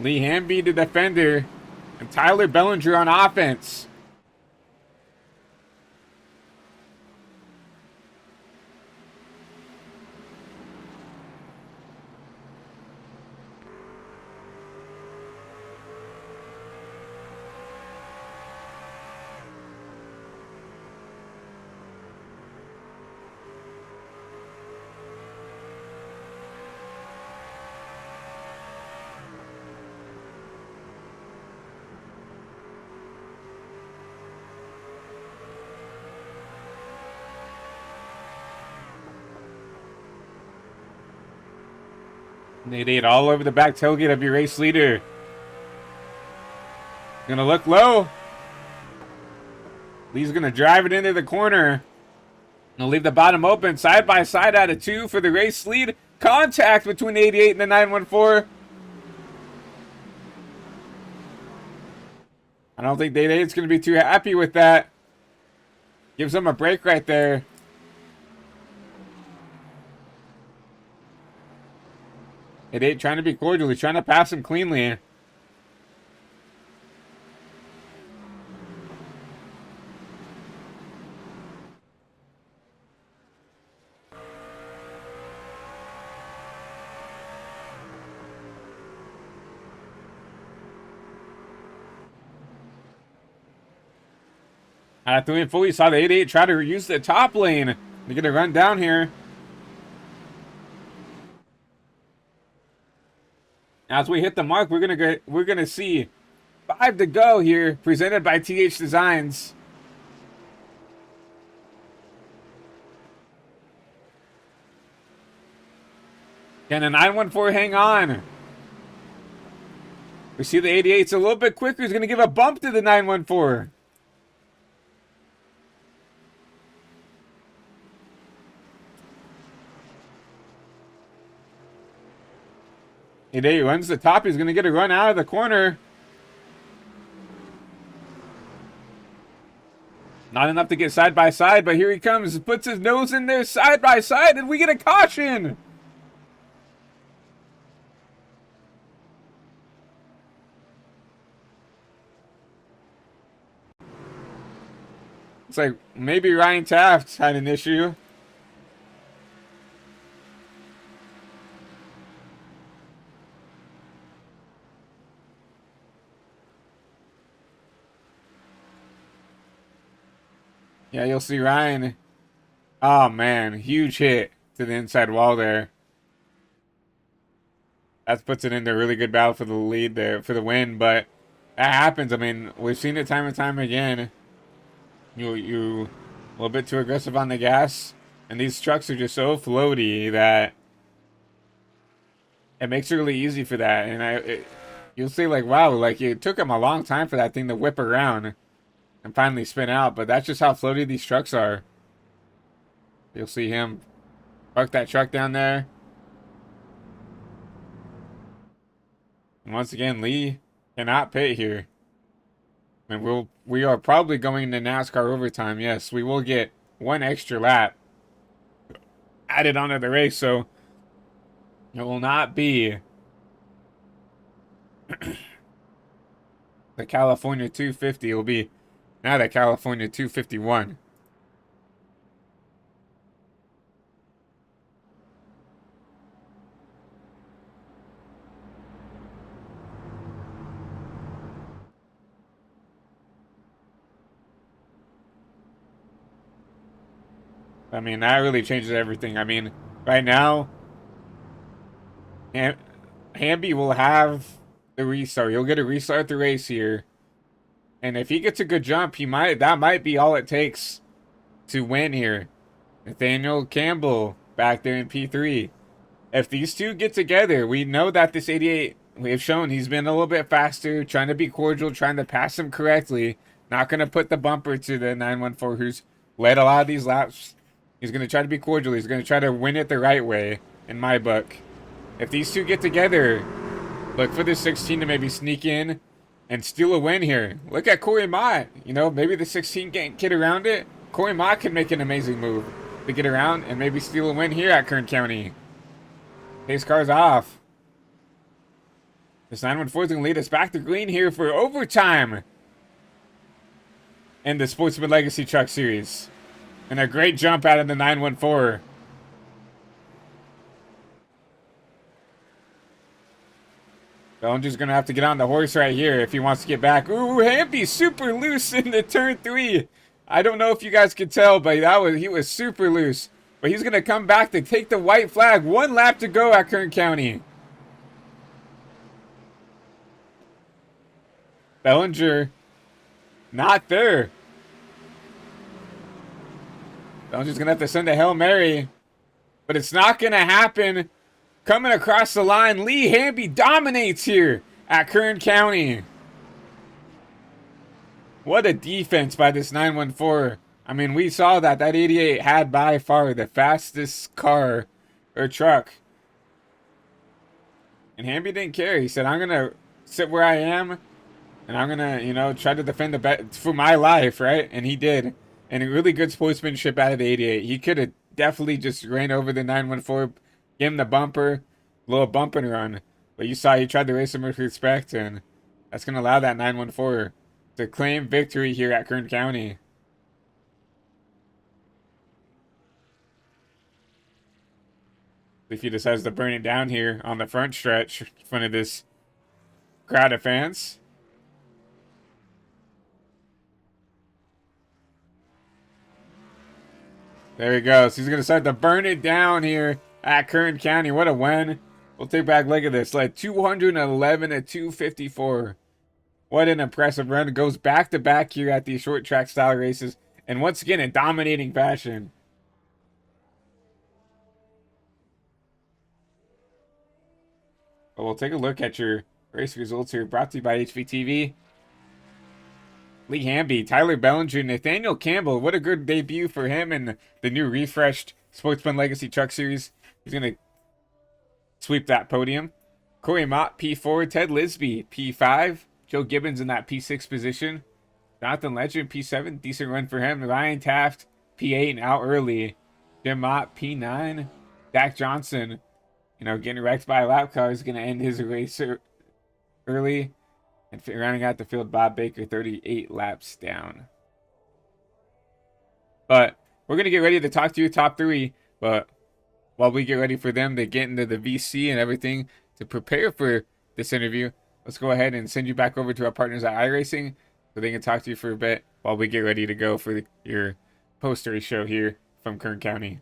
Lee Hamby, the defender, and Tyler Bellinger on offense. They did all over the back tailgate of your race leader. Gonna look low. Lee's gonna drive it into the corner. Gonna leave the bottom open. Side by side out of 2 for the race lead. Contact between the 88 and the 914. I don't think the 88's gonna be too happy with that. Gives him a break right there. It ain't trying to be cordial. He's trying to pass him cleanly. At the full, we saw the 88 try to use the top lane to get a run down here. As we hit the mark, we're gonna see 5 to go here, presented by TH Designs. Can the 914 hang on? We see the 88's a little bit quicker. He's gonna give a bump to the 914. He runs the top. He's going to get a run out of the corner. Not enough to get side by side, but here he comes. Puts his nose in there side by side, and we get a caution. It's like maybe Ryan Taft had an issue. Yeah, you'll see Ryan. Oh, man. Huge hit to the inside wall there. That puts it into a really good battle for the lead there, for the win. But that happens. I mean, we've seen it time and time again. You a little bit too aggressive on the gas. And these trucks are just so floaty that it makes it really easy for that. And you'll see, like, wow, like, it took him a long time for that thing to whip around and finally spin out, but that's just how floaty these trucks are. You'll see him park that truck down there. And once again, Lee cannot pit here. And we are probably going to NASCAR overtime. Yes, we will get one extra lap added onto the race, so it will not be the California 250. It will be now the California 251. I mean, that really changes everything. I mean, right now, Hamby will have the restart. He'll get a restart the race here. And if he gets a good jump, that might be all it takes to win here. Nathaniel Campbell back there in P3. If these two get together, we know that this 88, we have shown he's been a little bit faster, trying to be cordial, trying to pass him correctly. Not going to put the bumper to the 914 who's led a lot of these laps. He's going to try to be cordial. He's going to try to win it the right way, in my book. If these two get together, look for the 16 to maybe sneak in and steal a win here. Look at Corey Mott. You know, maybe the 16 can't get around it. Corey Mott can make an amazing move to get around and maybe steal a win here at Kern County. Pace car's off. This 914 is going to lead us back to green here for overtime in the Sportsman Legacy Truck Series. And a great jump out of the 914. Bellinger's going to have to get on the horse right here if he wants to get back. Ooh, Hamby super loose in the turn 3. I don't know if you guys could tell, but he was super loose. But he's going to come back to take the white flag. 1 lap to go at Kern County. Bellinger not there. Bellinger's going to have to send a Hail Mary. But it's not going to happen. Coming across the line, Lee Hamby dominates here at Kern County. What a defense by this 914. I mean, we saw that 88 had by far the fastest car or truck. And Hamby didn't care. He said, I'm going to sit where I am. And I'm going to, you know, try to defend the bet for my life, right? And he did. And a really good sportsmanship out of the 88. He could have definitely just ran over the 914, give him the bumper, little bump and run. But you saw he tried to race him with respect, and that's going to allow that 914 to claim victory here at Kern County. If he decides to burn it down here on the front stretch in front of this crowd of fans. There he goes. He's going to start to burn it down here at Kern County. What a win. We'll take back a look at this. Like 211 to 254. What an impressive run. It goes back to back here at these short track style races. And once again, in dominating fashion. But we'll take a look at your race results here. Brought to you by HVTV. Lee Hamby, Tyler Bellinger, Nathaniel Campbell. What a good debut for him in the new refreshed Sportsman Legacy Truck Series. He's going to sweep that podium. Corey Mott, P4. Ted Lisby, P5. Joe Gibbons in that P6 position. Jonathan Legend, P7, decent run for him. Ryan Taft, P8 and out early. Jim Mott, P9. Dak Johnson, getting wrecked by a lap car is going to end his race early. And rounding out the field, Bob Baker, 38 laps down. But we're going to get ready to talk to your top three. But while we get ready for them to get into the VC and everything to prepare for this interview, let's go ahead and send you back over to our partners at iRacing so they can talk to you for a bit while we get ready to go for your post-race show here from Kern County.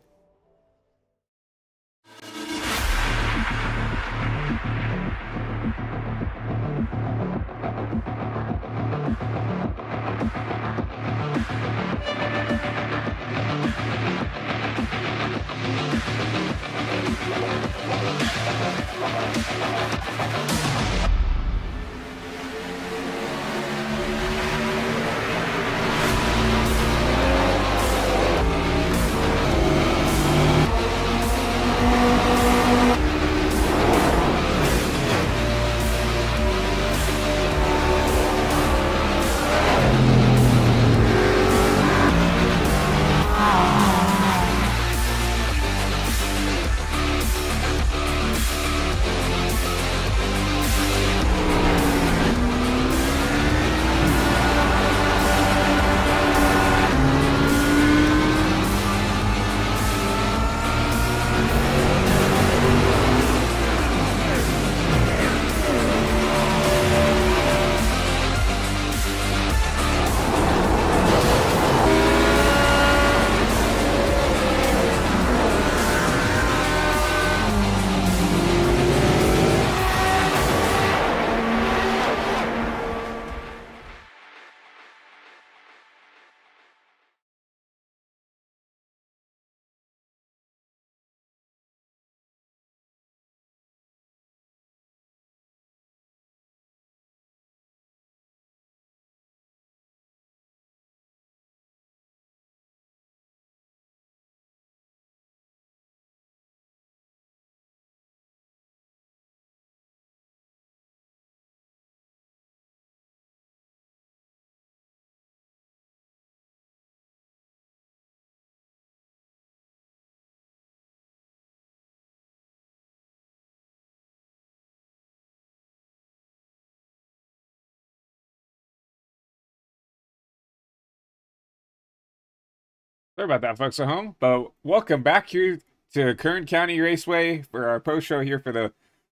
Sorry about that, folks at home, but welcome back here to Kern County Raceway for our post show here for the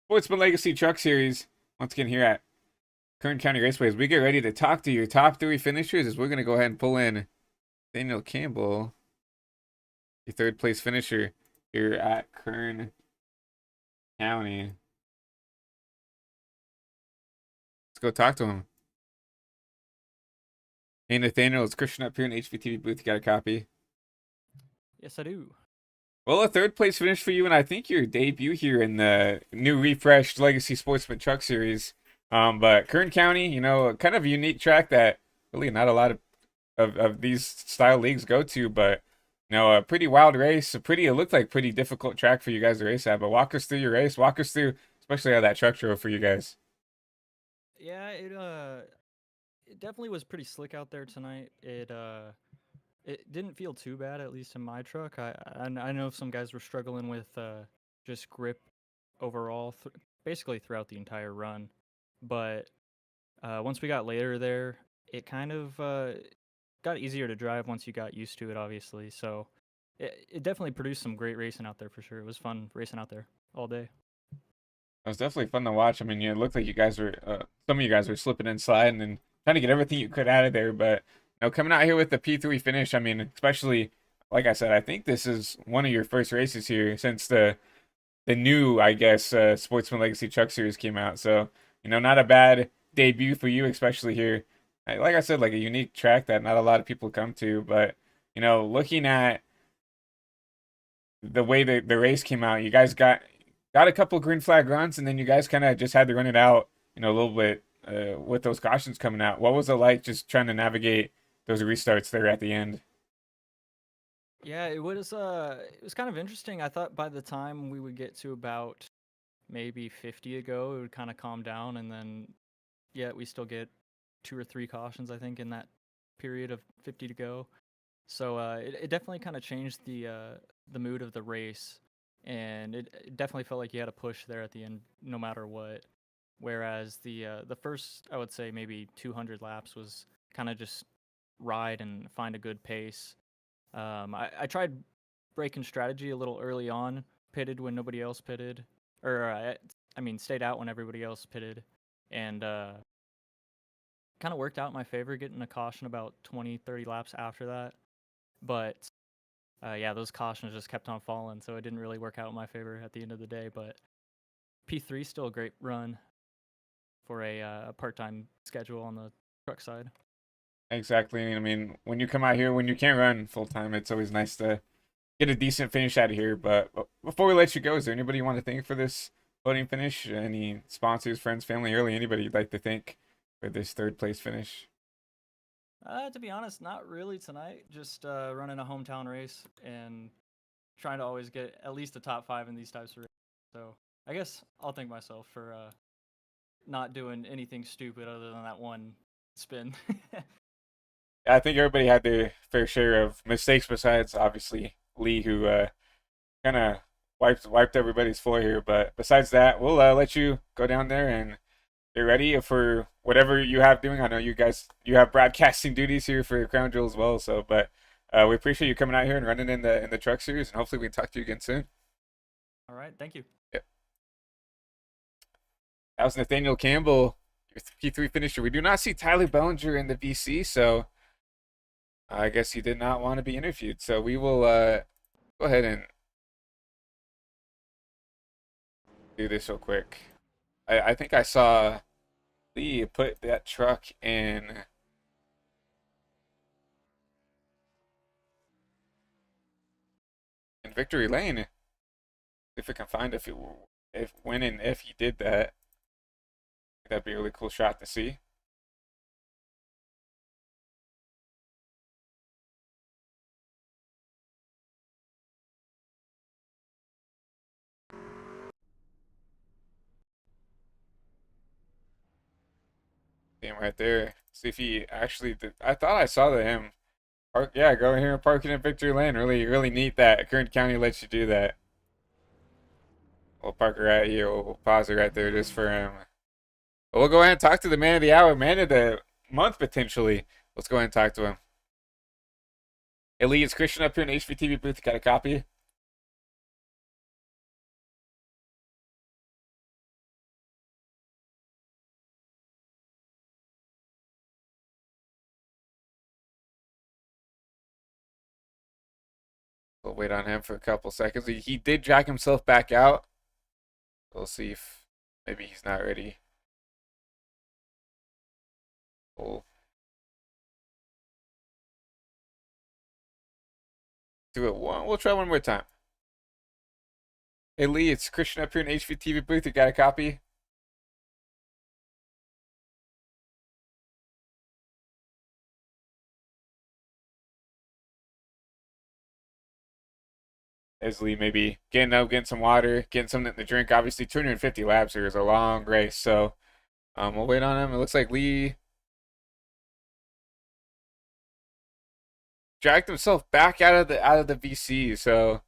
Sportsman Legacy Trucks Series. Once again, here at Kern County Raceway, as we get ready to talk to your top three finishers, as we're going to go ahead and pull in Daniel Campbell, your third place finisher here at Kern County. Let's go talk to him. Hey, Nathaniel, it's Christian up here in the HVTV booth. You got a copy? Yes, I do. Well, a third place finish for you, and I think your debut here in the new refreshed Legacy Sportsman Truck Series. But Kern County, kind of a unique track that really not a lot of these style leagues go to, but a pretty wild race, it looked like pretty difficult track for you guys to race at. But walk us through your race, walk us through, especially how that truck drove for you guys. Yeah, it definitely was pretty slick out there tonight. It didn't feel too bad, at least in my truck. I know some guys were struggling with just grip overall, basically throughout the entire run. But once we got later there, it kind of got easier to drive once you got used to it, obviously. So it definitely produced some great racing out there for sure. It was fun racing out there all day. It was definitely fun to watch. I mean, it looked like you guys were, some of you guys were slipping and sliding and trying to get everything you could out of there. But coming out here with the P3 finish, I mean, especially, like I said, I think this is one of your first races here since the new, I guess, Sportsman Legacy Truck Series came out. So, not a bad debut for you, especially here. Like I said, like a unique track that not a lot of people come to. But, looking at the way the race came out, you guys got a couple green flag runs, and then you guys kind of just had to run it out, a little bit with those cautions coming out. What was it like just trying to navigate those restarts there at the end? Yeah, it was kind of interesting. I thought by the time we would get to about maybe 50 to go, it would kind of calm down, and then we still get 2 or 3 cautions, I think, in that period of 50 to go. So it definitely kind of changed the mood of the race, and it definitely felt like you had a push there at the end, no matter what. Whereas the first, I would say maybe 200 laps was kind of just ride and find a good pace. I tried breaking strategy a little early on, pitted when nobody else pitted, or I mean stayed out when everybody else pitted, and kind of worked out in my favor, getting a caution about 20, 30 laps after that. But yeah, those cautions just kept on falling, so it didn't really work out in my favor at the end of the day. But P3 still a great run for a part-time schedule on the truck side. Exactly. I mean, when you come out here, when you can't run full time, it's always nice to get a decent finish out of here. But before we let you go, is there anybody you want to thank for this voting finish? Any sponsors, friends, family, early, anybody you'd like to thank for this third place finish? To be honest, not really tonight. Just running a hometown race and trying to always get at least a top 5 in these types of races. So I guess I'll thank myself for not doing anything stupid other than that one spin. I think everybody had their fair share of mistakes besides obviously Lee, who kind of wiped everybody's floor here. But besides that, we'll let you go down there and get ready for whatever you have doing. I know you have broadcasting duties here for Crown Jewel as well. So, but we appreciate you coming out here and running in the truck series, and hopefully we can talk to you again soon. All right, thank you. Yep. That was Nathaniel Campbell, your P3 finisher. We do not see Tyler Bellinger in the VC, so I guess he did not want to be interviewed. So we will go ahead and do this real quick. I think I saw Lee put that truck in victory lane. If I can find if he did that, that'd be a really cool shot to see. See him right there. See if he actually did. I thought I saw him park. Yeah, go here and park it in victory lane. Really, really neat that Kern County lets you do that. We'll park it right here. We'll pause it right there just for him. But we'll go ahead and talk to the man of the hour, man of the month potentially. Let's go ahead and talk to him. Hey Lee, it's Christian up here in the HVTV booth. Got a copy? We'll wait on him for a couple seconds. He did drag himself back out. We'll see if maybe he's not ready. We'll do it one. We'll try one more time. Hey Lee, it's Christian up here in the HVTV booth. You got a copy? As Lee maybe getting up, getting some water, getting something to drink. Obviously, 250 laps here is a long race, so we'll wait on him. It looks like Lee dragged himself back out of the VC, so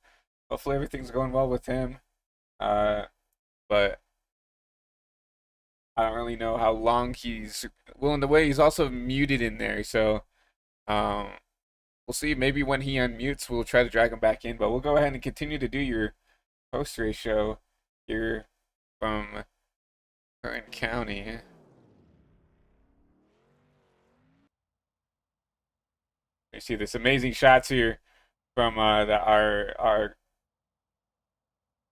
hopefully everything's going well with him. But I don't really know how long he's willing to wait. He's also muted in there, so we'll see. Maybe when he unmutes, we'll try to drag him back in. But we'll go ahead and continue to do your post-race show here from Kern County. You see this amazing shots here from our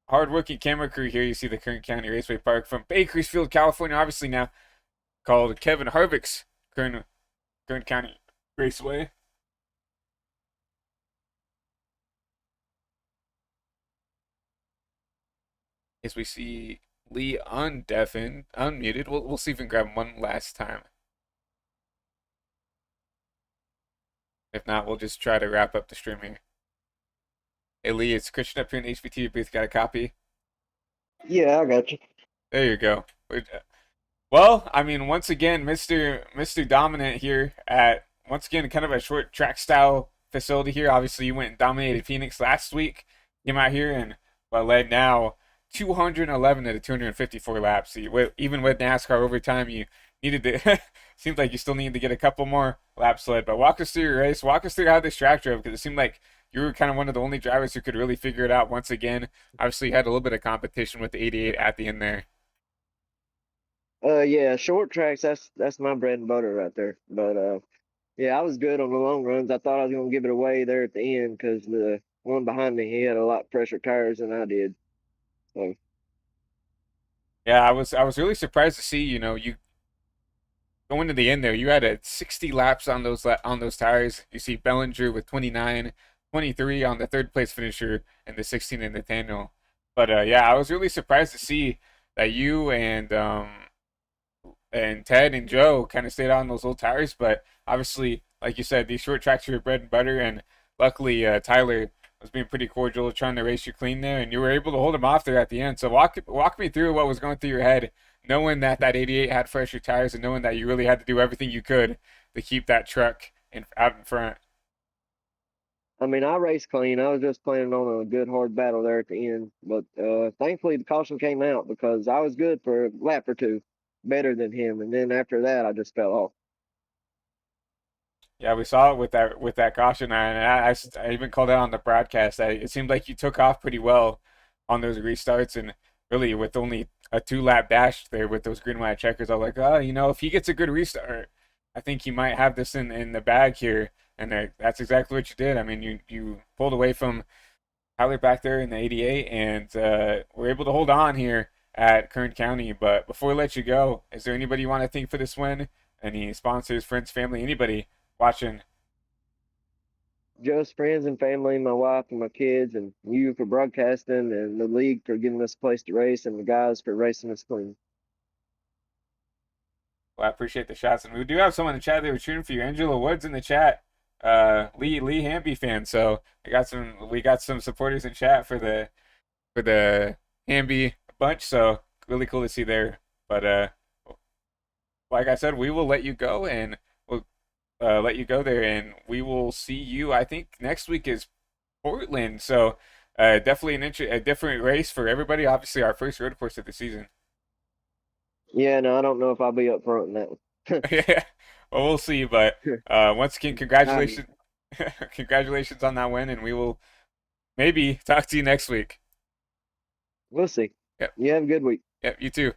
hard-working camera crew here. You see the Kern County Raceway Park from Bakersfield, California, obviously now called Kevin Harvick's Kern County Raceway. As we see Lee unmuted. We'll see if we can grab him one last time. If not, we'll just try to wrap up the stream here. Hey Lee, it's Christian up here in the HVTV booth. Got a copy? Yeah, I got you. There you go. Well, I mean, once again, Mr. Dominant here at once again, kind of a short track style facility here. Obviously, you went and dominated Phoenix last week. Came out here and led now 211 out of 254 laps. So even with NASCAR overtime, you needed to. Seems like you still need to get a couple more laps led. But walk us through your race. Walk us through how this track drove, because it seemed like you were kind of one of the only drivers who could really figure it out once again. Obviously, you had a little bit of competition with the 88 at the end there. Yeah, short tracks, that's my bread and butter right there. But yeah, I was good on the long runs. I thought I was gonna give it away there at the end because the one behind me, he had a lot fresher tires than I did. So Yeah, I was really surprised to see, you going to the end there. You had 60 laps on those tires. You see Bellinger with 29, 23 on the third place finisher, and the 16 in Nathaniel. But yeah, I was really surprised to see that you and Ted and Joe kind of stayed on those old tires. But obviously, like you said, these short tracks are your bread and butter. And luckily, Tyler was being pretty cordial, trying to race you clean there, and you were able to hold him off there at the end. So walk me through what was going through your head, knowing that 88 had fresher tires, and knowing that you really had to do everything you could to keep that truck out in front. I mean, I raced clean. I was just planning on a good hard battle there at the end. But thankfully, the caution came out because I was good for a lap or two, better than him. And then after that, I just fell off. Yeah, we saw it with that caution, and I even called out on the broadcast that it seemed like you took off pretty well on those restarts, and really with only a 2 lap dash there with those green white checkers, I was like, oh, if he gets a good restart, I think he might have this in the bag here, and that's exactly what you did. I mean, you pulled away from Tyler back there in the 88, and were able to hold on here at Kern County. But before we let you go, is there anybody you want to thank for this win? Any sponsors, friends, family, anybody watching? Just friends and family, my wife and my kids, and you for broadcasting, and the league for giving us a place to race, and the guys for racing us clean. Well, I appreciate the shots, and we do have someone in the chat. They were cheering for you, Angela Woods in the chat. Lee Hamby fan. So we got some supporters in chat for the Hamby bunch. So really cool to see there. But like I said, we will let you go, and we'll let you go there, and we will see you. I think next week is Portland. So definitely a different race for everybody. Obviously, our first road course of the season. Yeah, no, I don't know if I'll be up front in that one. Yeah, well, we'll see. But once again, congratulations, congratulations on that win, and we will maybe talk to you next week. We'll see. Yep. You have a good week. Yep, you too.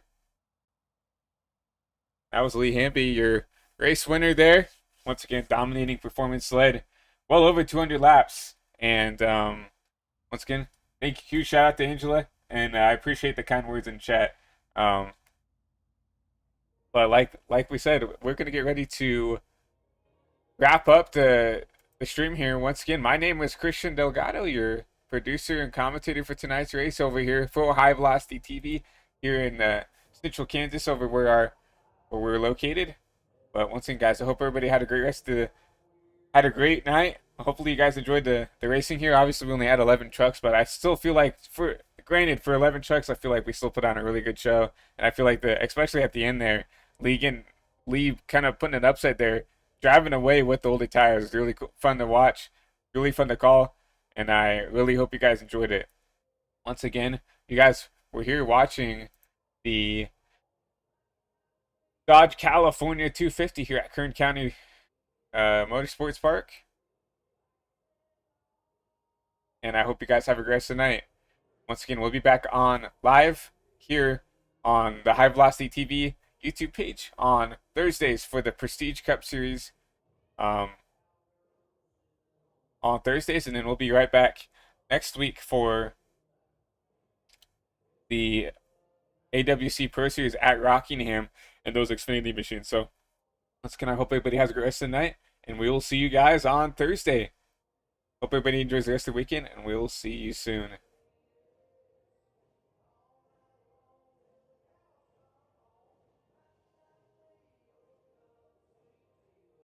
That was Lee Hamby, your race winner there. Once again, dominating performance, led well over 200 laps. And once again, huge shout out to Angela, and I appreciate the kind words in chat. But like we said, we're gonna get ready to wrap up the stream here. Once again, my name is Christian Delgado, your producer and commentator for tonight's race over here for High Velocity TV here in Central Kansas, over where we're located. But once again, guys, I hope everybody had a great night. Hopefully, you guys enjoyed the racing here. Obviously, we only had 11 trucks, but I still feel like for 11 trucks, I feel like we still put on a really good show. And I feel like especially at the end there, Lee kind of putting an upset there, driving away with the older tires. It's really fun to watch, really fun to call, and I really hope you guys enjoyed it. Once again, you guys were here watching the Dodge California 250 here at Kern County Motorsports Park. And I hope you guys have a great rest of the night. Once again, we'll be back on live here on the High Velocity TV YouTube page on Thursdays for the Prestige Cup Series on Thursdays, and then we'll be right back next week for the AWC Pro Series at Rockingham and those Xfinity machines. So once again, I hope everybody has a great rest of the night, and we will see you guys on Thursday. Hope everybody enjoys the rest of the weekend, and we will see you soon.